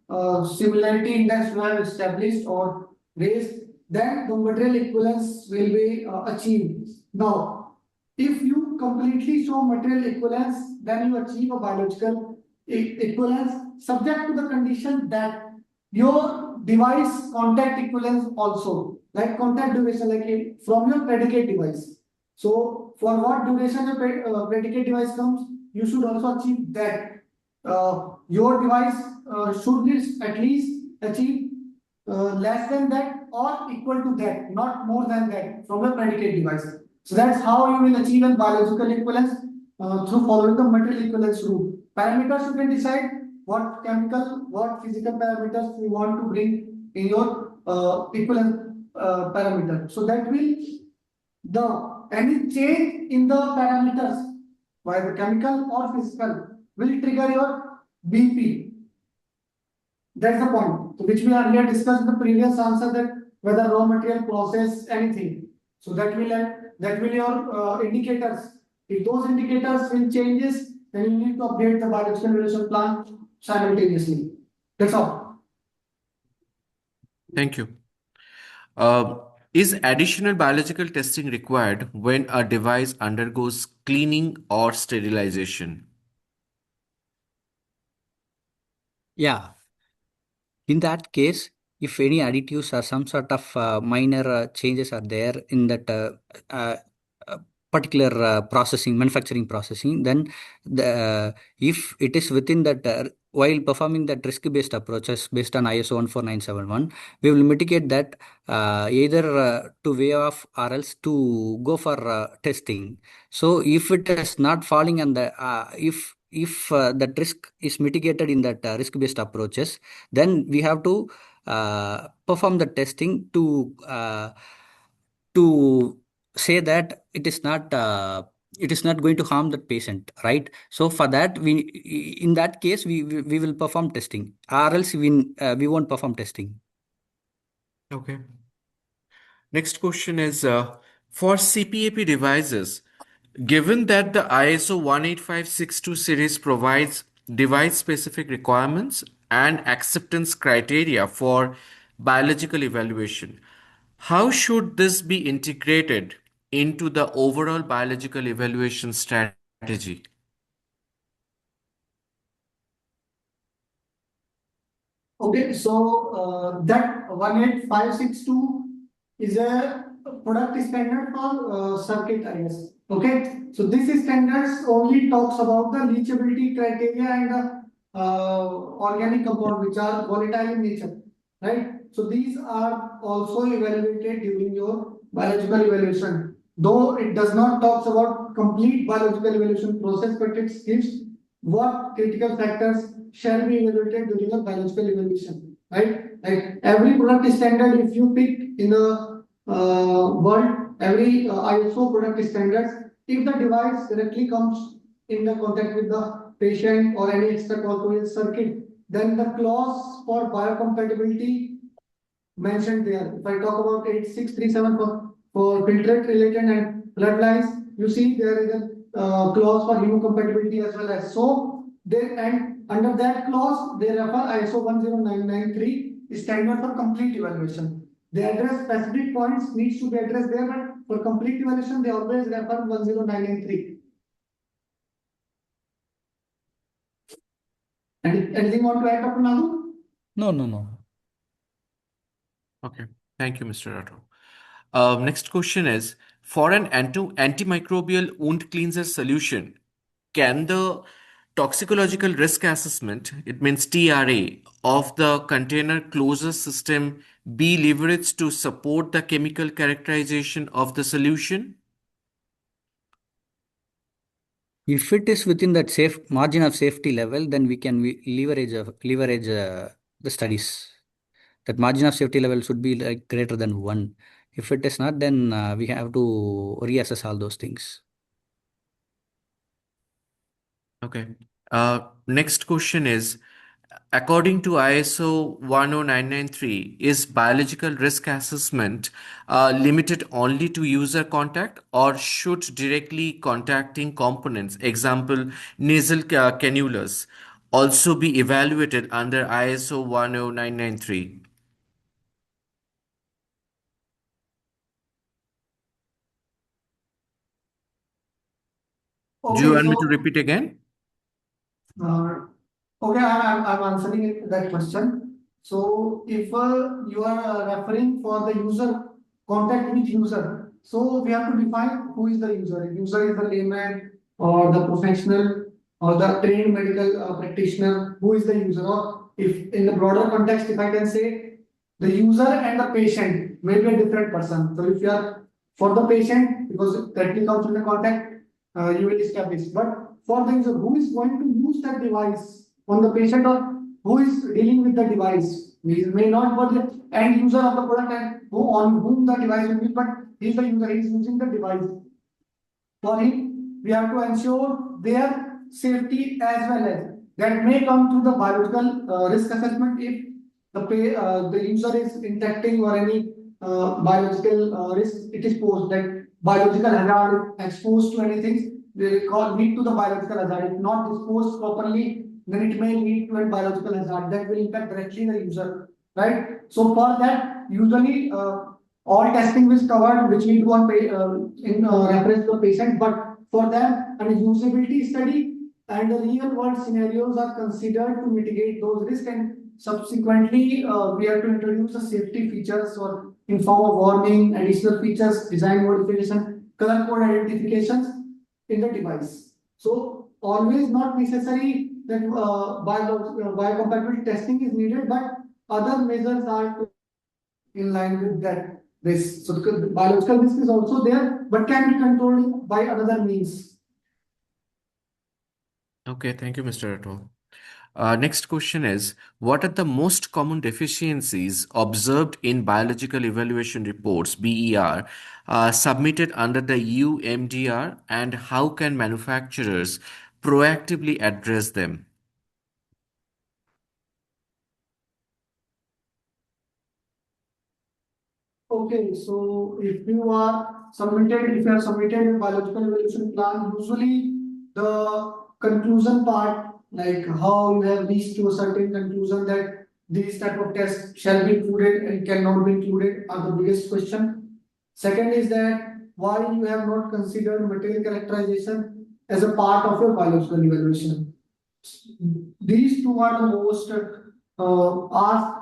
similarity index we have established or raised, then the material equivalence will be achieved. Now, if you completely show material equivalence, then you achieve a biological equivalence subject to the condition that your device contact equivalence also, like contact duration, like from your predicate device. So, for what duration your predicate device comes, you should also achieve that. Your device should at least achieve less than that or equal to that, not more than that from your predicate device. So that's how you will achieve a biological equivalence through following the material equivalence rule. Parameters you can decide what chemical, what physical parameters you want to bring in your equivalence parameter. So that will the any change in the parameters whether chemical or physical, will trigger your BP. That's the point. So which we earlier discussed in the previous answer, that whether raw material, process, anything. So that will your indicators. If those indicators will changes, then you need to update the biological evaluation plan simultaneously. That's all. Thank you. Uh, is additional biological testing required when a device undergoes cleaning or sterilization? Yeah. In that case, if any additives or some sort of minor changes are there in that uh, uh, particular manufacturing processing, then if it is within that, while performing that risk-based approaches based on ISO 14971, we will mitigate that either to waive off or else to go for testing. So if it is not falling on the, if that risk is mitigated in that risk-based approaches, then we have to perform the testing to say that it is not going to harm the patient, right? So for that, we in that case we will perform testing, or else we won't perform testing. Okay. Next question is for CPAP devices, given that the ISO 18562 series provides device specific requirements and acceptance criteria for biological evaluation, how should this be integrated into the overall biological evaluation strategy? Okay, so that 18562 is a product standard for circuit, I guess. Okay, so this standards only talks about the leachability criteria and the organic compound which are volatile in nature, right? So these are also evaluated during your biological evaluation. Though it does not talks about complete biological evaluation process, but it gives what critical factors shall be evaluated during a biological evaluation, right? Like every product standard, if you pick in the world, every ISO product standards, if the device directly comes in the contact with the patient or any extracorporeal circuit, then the clause for biocompatibility mentioned there. If I talk about 8637 for filtrate related and blood lines, you see there is a clause for hemocompatibility as well as. So there, and under that clause they refer ISO 10993 standard for complete evaluation. They address specific points needs to be addressed there, but for complete evaluation they always refer 10993. And anything want to add, Dr. Nagul? No. Okay, thank you, Mr. Rathore. Next question is for an antimicrobial wound cleanser solution, can the toxicological risk assessment, it means TRA, of the container closure system be leveraged to support the chemical characterization of the solution? If it is within that safe margin of safety level, then we can leverage the studies. That margin of safety level should be like greater than 1. If it is not, then we have to reassess all those things. Okay. Next question is, according to ISO 10993, is biological risk assessment limited only to user contact or should directly contacting components, example, nasal cannulas, also be evaluated under ISO 10993? Do you Okay, want me to so repeat again? okay, I'm answering that question. So if you are referring for the user, contact with user, so we have to define who is the user. User is the layman or the professional or the trained medical practitioner. Who is the user? Or if in the broader context, if I can say the user and the patient may be a different person. So if you are for the patient, because it directly comes in the contact, you will establish. But for the user, who is going to use that device on the patient or who is dealing with the device? He may not be the end user of the product and who on whom the device will be, but he is the user, he is using the device. For him, we have to ensure their safety as well as that may come to the biological risk assessment if the user is interacting or any biological risk it is posed, that biological hazard exposed to anything they call lead to the biological hazard. If not disposed properly, then it may lead to a biological hazard that will impact directly the user, right? So for that, usually all testing is covered which we do on in reference to the patient, but for them a usability study and the real world scenarios are considered to mitigate those risks, and subsequently we have to introduce the safety features or inform of warning, additional features, design modification, color code identifications in the device. So always not necessary that biocompatibility testing is needed, but other measures are in line with that risk. So the biological risk is also there, but can be controlled by another means. Okay, thank you, Mr. Rathore. Next question is, what are the most common deficiencies observed in biological evaluation reports, BER, submitted under the UMDR, and how can manufacturers proactively address them? Okay, so if you have submitted a biological evaluation plan, usually the conclusion part, like how you have reached to a certain conclusion that these type of tests shall be included and cannot be included, are the biggest question. Second is that why you have not considered material characterization as a part of your biological evaluation. These two are the most asked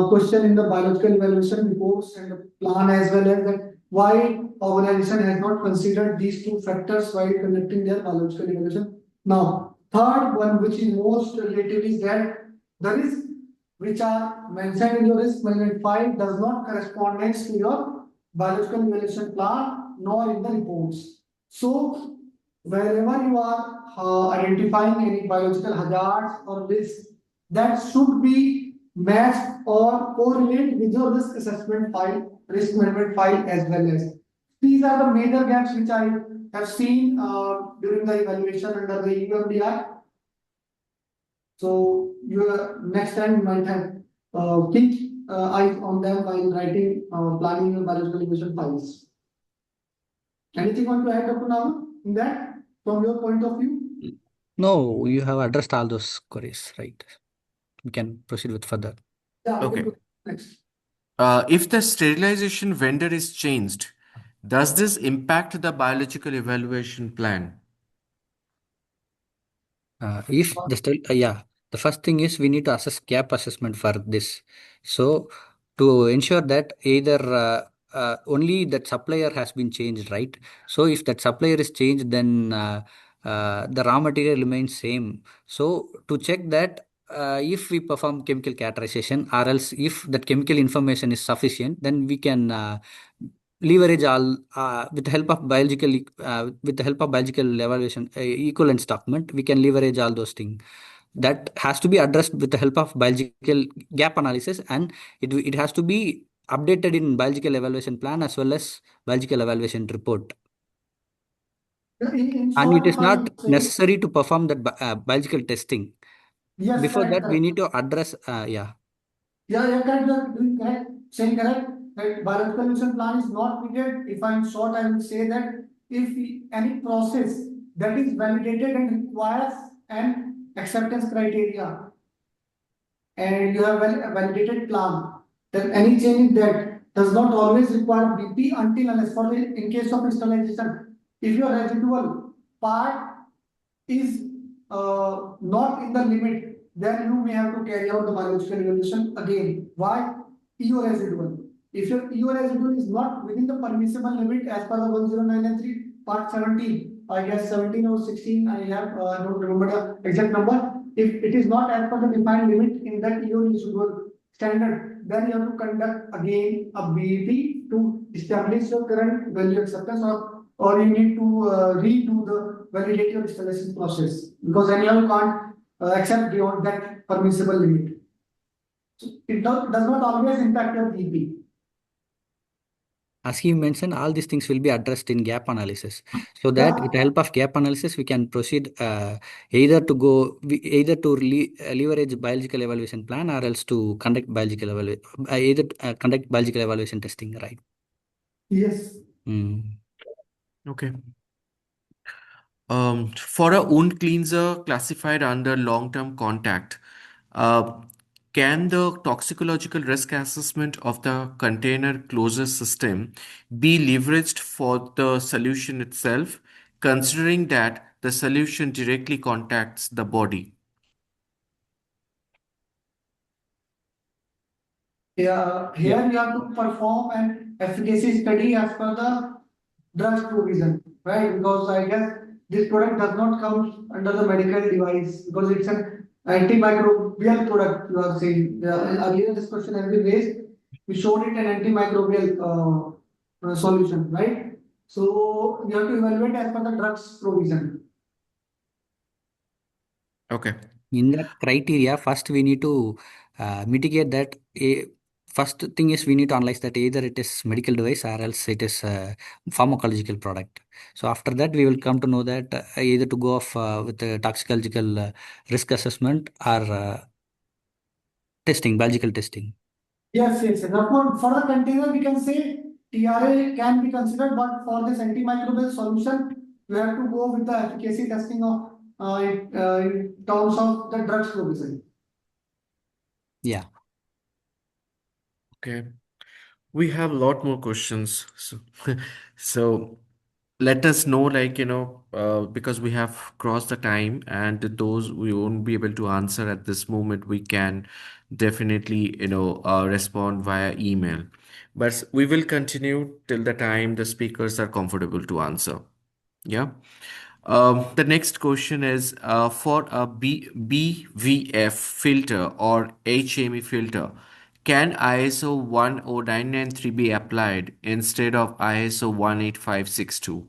question in the biological evaluation reports and the plan, as well as that why organization has not considered these two factors while conducting their biological evaluation. Now, third one, which is most related, is that the risk which are mentioned in your risk management file does not correspond to your biological evaluation plan nor in the reports. So, wherever you are identifying any biological hazards or risks, that should be matched or correlate with your risk assessment file, risk management file as well as. These are the major gaps which I have seen during the evaluation under the UMDR. So you next time you might have keep eyes on them while writing, planning your biological evaluation files. Anything want to add, Dr. Nagul, in that from your point of view? No, you have addressed all those queries, right? We can proceed with further. Yeah, we Okay. can go next. If the sterilization vendor is changed, does this impact the biological evaluation plan? If the still, yeah, the first thing is we need to assess gap assessment for this. So to ensure that either only that supplier has been changed, right? So if that supplier is changed, then the raw material remains same. So to check that if we perform chemical characterization, or else if that chemical information is sufficient, then we can leverage all with the help of biological evaluation equivalence document. We can leverage all those things that has to be addressed with the help of biological gap analysis, and it has to be updated in biological evaluation plan as well as biological evaluation report. In And it short, is if I not would say, necessary to perform that biological testing. yes, Before correct, that we correct. need to address yeah. Yeah, correct, you are doing correct, saying correct. That biological evaluation plan is not needed. If I'm short, I will say that if any process that is validated and requires an acceptance criteria, and you have a validated plan, then any change in that does not always require BP until unless for the in case of crystallization, if your residual part is not in the limit, then you may have to carry out the biological evaluation again. Why? EO residual. If your EO residual is not within the permissible limit as per the 1093 part 17, I guess 17 or 16, I have don't remember the exact number. If it is not as per the defined limit in that EO residual standard, then you have to conduct again a BEP to establish your current value acceptance, or you need to redo the validate your installation process, because anyhow you can't accept beyond that permissible limit. So it does not always impact your BP. as he mentioned, all these things will be addressed in gap analysis. So that with the help of gap analysis, we can proceed either to leverage biological evaluation plan or else to conduct biological conduct biological evaluation testing, right? Yes. Mm. Okay. For a wound cleanser classified under long-term contact, uh, can the toxicological risk assessment of the container closure system be leveraged for the solution itself, considering that the solution directly contacts the body? Yeah, Yeah. here you have to perform an efficacy study as per the drugs provision, right? Because I guess this product does not come under the medical device because it's an antimicrobial product. You are saying earlier this question has been raised. We showed it an antimicrobial solution, right? So you have to evaluate as per the drugs provision. Okay. In that criteria, first we need to mitigate that. First thing is we need to analyze that either it is medical device or else it is a pharmacological product. So after that, we will come to know that either to go off with the toxicological risk assessment or testing, biological testing. Yes, yes, yes. For the container, we can say TRA can be considered, but for this antimicrobial solution, we have to go with the efficacy testing of in terms of the drugs provision. Yeah. Okay. We have a lot more questions. So, so let us know, like, because we have crossed the time and those we won't be able to answer at this moment, we can definitely, respond via email. But we will continue till the time the speakers are comfortable to answer. Yeah. The next question is for a BVF filter or HME filter, can ISO 10993 be applied instead of ISO 18562?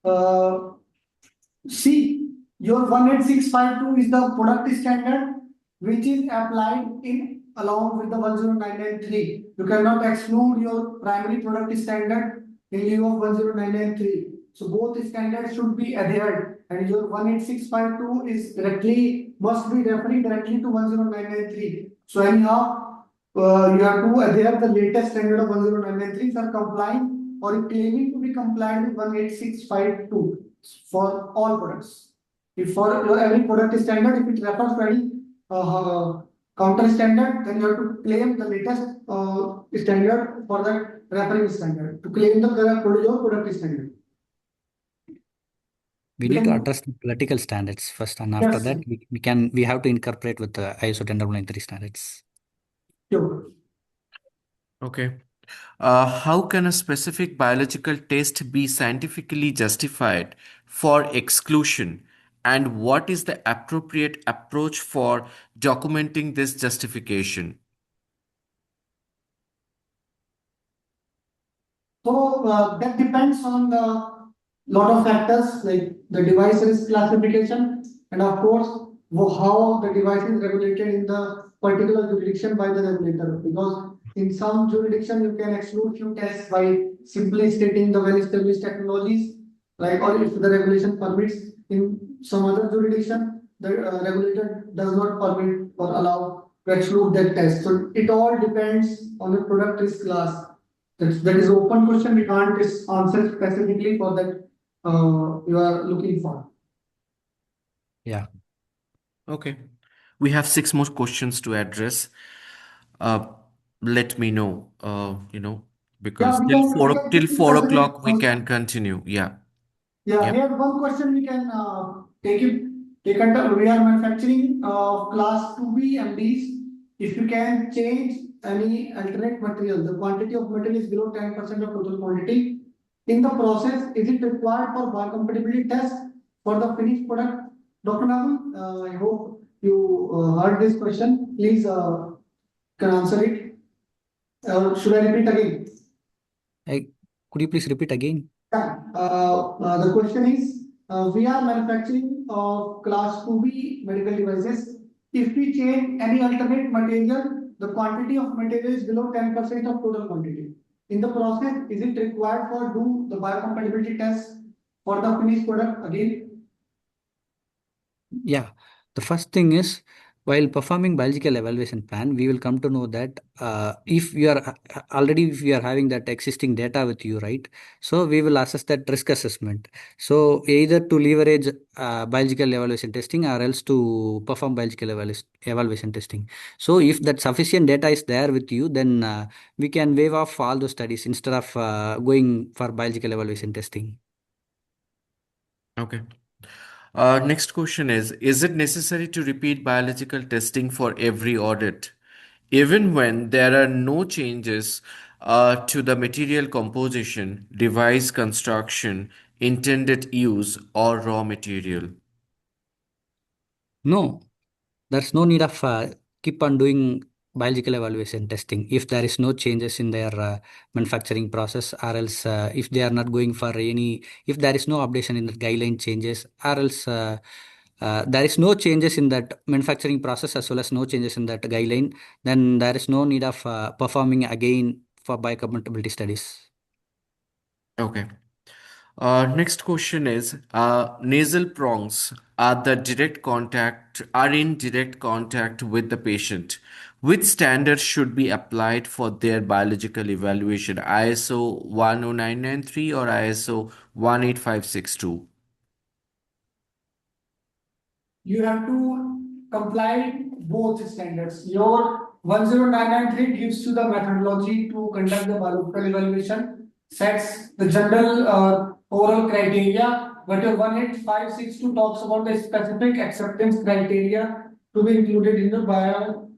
Uh, See, your 18652 is the product standard which is applied in along with the 10993. You cannot exclude your primary product standard in lieu of 10993. So both standards should be adhered and your 18652 is directly must be referring directly to 10993. So anyhow, you have to adhere the latest standard of 10993 for complying or claiming to be compliant with 18652 for all products. If for every product standard, if it refers to any counter standard, then you have to claim the latest standard for that referring standard to claim the your product standard. We need to address the political standards first, and after Yes, that, we have to incorporate with the ISO 10993 standards. sure. Okay. How can a specific biological test be scientifically justified for exclusion? And what is the appropriate approach for documenting this justification? So that depends on the lot of factors like the device's classification and of course how the device is regulated in the particular jurisdiction by the regulator. Because in some jurisdiction you can exclude few tests by simply stating the well-established technologies, like or if the regulation permits. In some other jurisdiction, the regulator does not permit or allow to exclude that test. So it all depends on the product risk class. That is open question. We can't answer specifically for that you are looking for. Yeah. Okay. We have six more questions to address. Uh, Let me know, Yeah, because we can till take four specific. o'clock we can continue. Yeah. Yeah, Yeah. here one question we can take under. We are manufacturing class 2B MDs. If you can change any alternate material, the quantity of material is below 10% of total quantity. In the process, is it required for biocompatibility test for the finished product? Dr. Nagul, I hope you heard this question. Please can answer it. Should I repeat again? Could you please repeat again? Yeah, the question is, we are manufacturing class 2B medical devices. If we change any alternate material, the quantity of material is below 10% of total quantity. In the process, is it required for do the biocompatibility test for the finished product again? Yeah, the first thing is while performing biological evaluation plan, we will come to know that if you are already if you are having that existing data with you, right? So we will assess that risk assessment. So either to leverage biological evaluation testing or else to perform biological evaluation testing. So if that sufficient data is there with you, then we can waive off all those studies instead of going for biological evaluation testing. Okay. Next question is it necessary to repeat biological testing for every audit, even when there are no changes to the material composition, device construction, intended use, or raw material? No, there's no need of keep on doing biological evaluation testing if there is no changes in their manufacturing process, or else if they are not going for any, if there is no updation in the guideline changes, or else there is no changes in that manufacturing process as well as no changes in that guideline, then there is no need of performing again for biocompatibility studies. Okay. Next question is nasal prongs are in direct contact with the patient. Which standards should be applied for their biological evaluation? ISO 10993 or ISO 18562? You have to comply both standards. Your 10993 gives you the methodology to conduct the biological evaluation, sets the general overall criteria, but your 18562 talks about the specific acceptance criteria to be included in the biological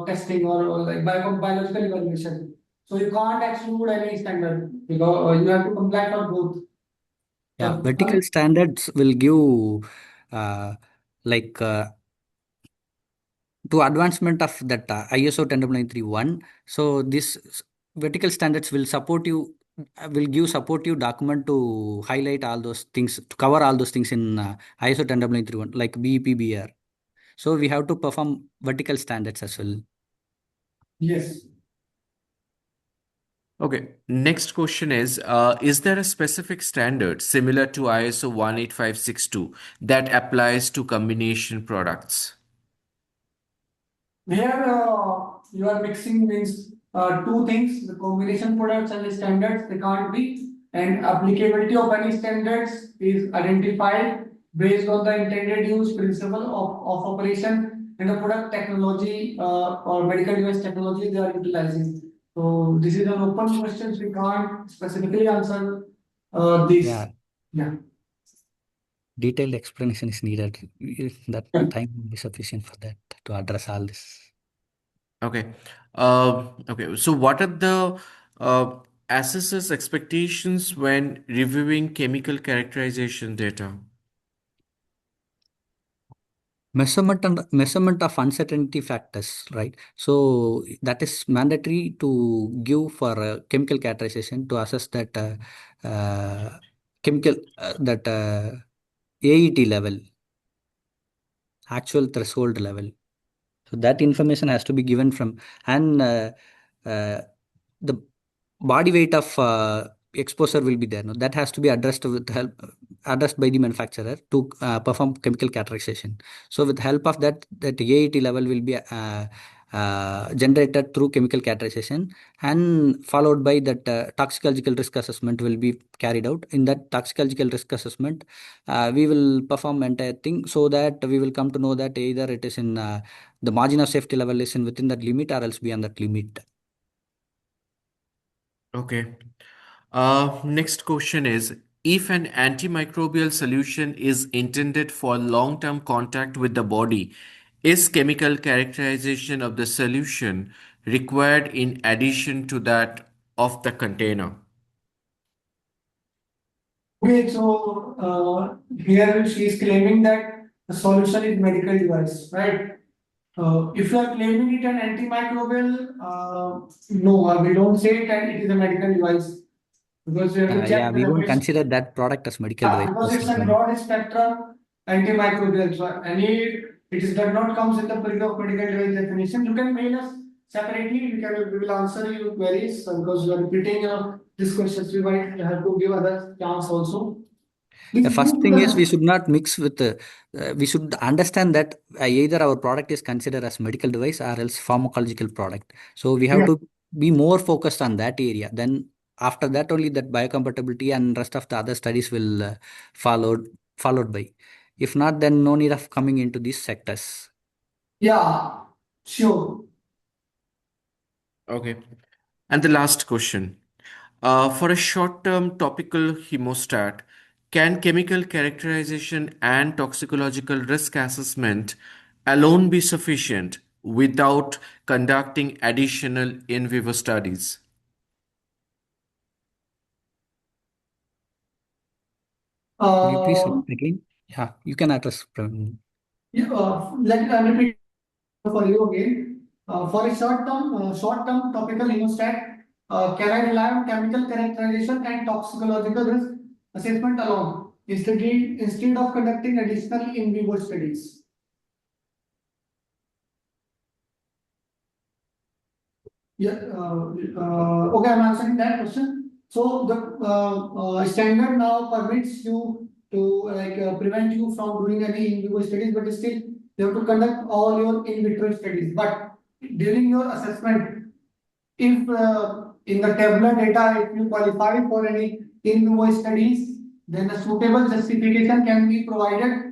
testing or like biological evaluation. So you can't exclude any standard because you have to comply for both. Yeah, The vertical standards will give uh, like to advancement of that ISO 10931. So this vertical standards will support you, will give supportive document to highlight all those things, to cover all those things in ISO 10931 like BEP. So we have to perform vertical standards as well. yes. Okay, next question is there a specific standard similar to ISO 18562 that applies to combination products? Here, you are mixing means two things: the combination products and the standards. They can't be, and applicability of any standards is identified based on the intended use principle of operation and the product technology or medical device technology they are utilizing. So this is an open question. We can't specifically answer this. Yeah, Yeah. detailed explanation is needed. That Yeah. time will be sufficient for that to address all this. Okay. Okay. So, what are the uh, assessor's expectations when reviewing chemical characterization data? Measurement of uncertainty factors, right? So that is mandatory to give for chemical characterization to assess that chemical that AET level, actual threshold level. So that information has to be given from, and uh, the body weight of exposure will be there. No? That has to be addressed with help addressed by the manufacturer to perform chemical characterization. So with help of that, that AET level will be generated through chemical characterization, and followed by that toxicological risk assessment will be carried out. In that toxicological risk assessment, we will perform entire thing so that we will come to know that either it is in the margin of safety level is in within that limit or else beyond that limit. Okay. Next question is if an antimicrobial solution is intended for long term contact with the body, is chemical characterization of the solution required in addition to that of the container? Okay, so here she is claiming that the solution is medical device, right? If you are claiming it an antimicrobial, no, we don't say it and it is a medical device because you have to Yeah, check the we won't definition. consider that product as medical Yeah, device. because it's a broad spectrum antimicrobial. So any It is does not comes in the field of medical device definition. You can mail us separately. We will answer your queries because you are repeating these questions. We might have to give other chance also. The Please first move to thing the is we next. should not mix with we should understand that either our product is considered as medical device or else pharmacological product. So we have Yeah. to be more focused on that area. Then after that only that biocompatibility and rest of the other studies will followed by. If not, then no need of coming into these sectors. Yeah. Sure. Okay. And the last question. For a short-term topical hemostat, can chemical characterization and toxicological risk assessment alone be sufficient without conducting additional in vivo studies? Could you please Uh, repeat again? Yeah, you can address. yeah, let me repeat for you again. For a short-term topical hemostat, can I rely on chemical characterization and toxicological risk assessment alone instead of conducting additional in vivo studies? Yeah. Okay, I'm answering that question. So the standard now permits you to prevent you from doing any in vivo studies, but still you have to conduct all your in vitro studies. But during your assessment, if in the tabular data, if you qualify for any in vivo studies, then a suitable justification can be provided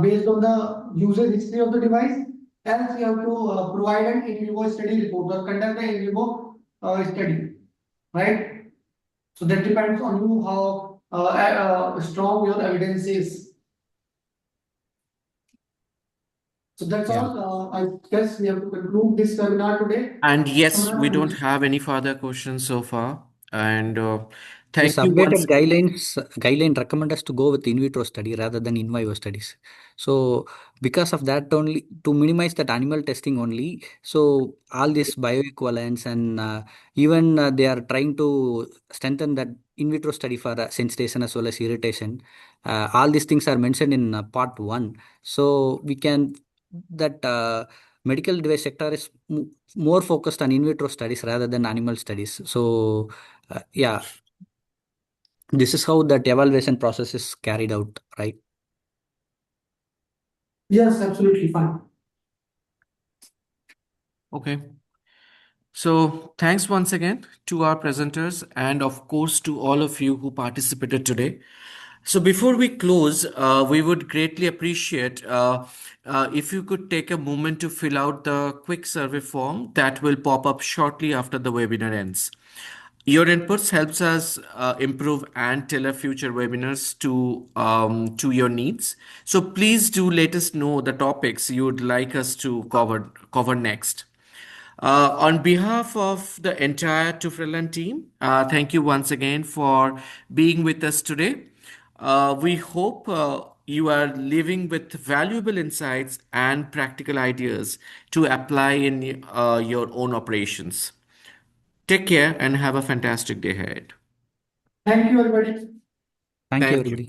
based on the user history of the device. Else, you have to provide an in vivo study report or conduct an in vivo study, right? So that depends on you how strong your evidence is. So that's Yeah. all. I guess we have to conclude this webinar today. And yes, we don't Someone, have any further questions so far. And This thank you updated once. guideline recommend us to go with in vitro study rather than in vivo studies. So because of that only to minimize that animal testing only. So all this bioequivalence and even they are trying to strengthen that in vitro study for sensitization as well as irritation. All these things are mentioned in part one. So we can that medical device sector is more focused on in vitro studies rather than animal studies. So yeah, this is how that evaluation process is carried out, right? yes, absolutely fine. Okay. So, thanks once again to our presenters and, of course, to all of you who participated today. So, before we close, we would greatly appreciate if you could take a moment to fill out the quick survey form that will pop up shortly after the webinar ends. Your inputs helps us improve and tailor future webinars to your needs. So please do let us know the topics you would like us to cover next. On behalf of the entire TÜV Rheinland team, thank you once again for being with us today. We hope you are living with valuable insights and practical ideas to apply in your own operations. Take care and have a fantastic day ahead. Thank you, everybody. Thank you, Thank you. everybody.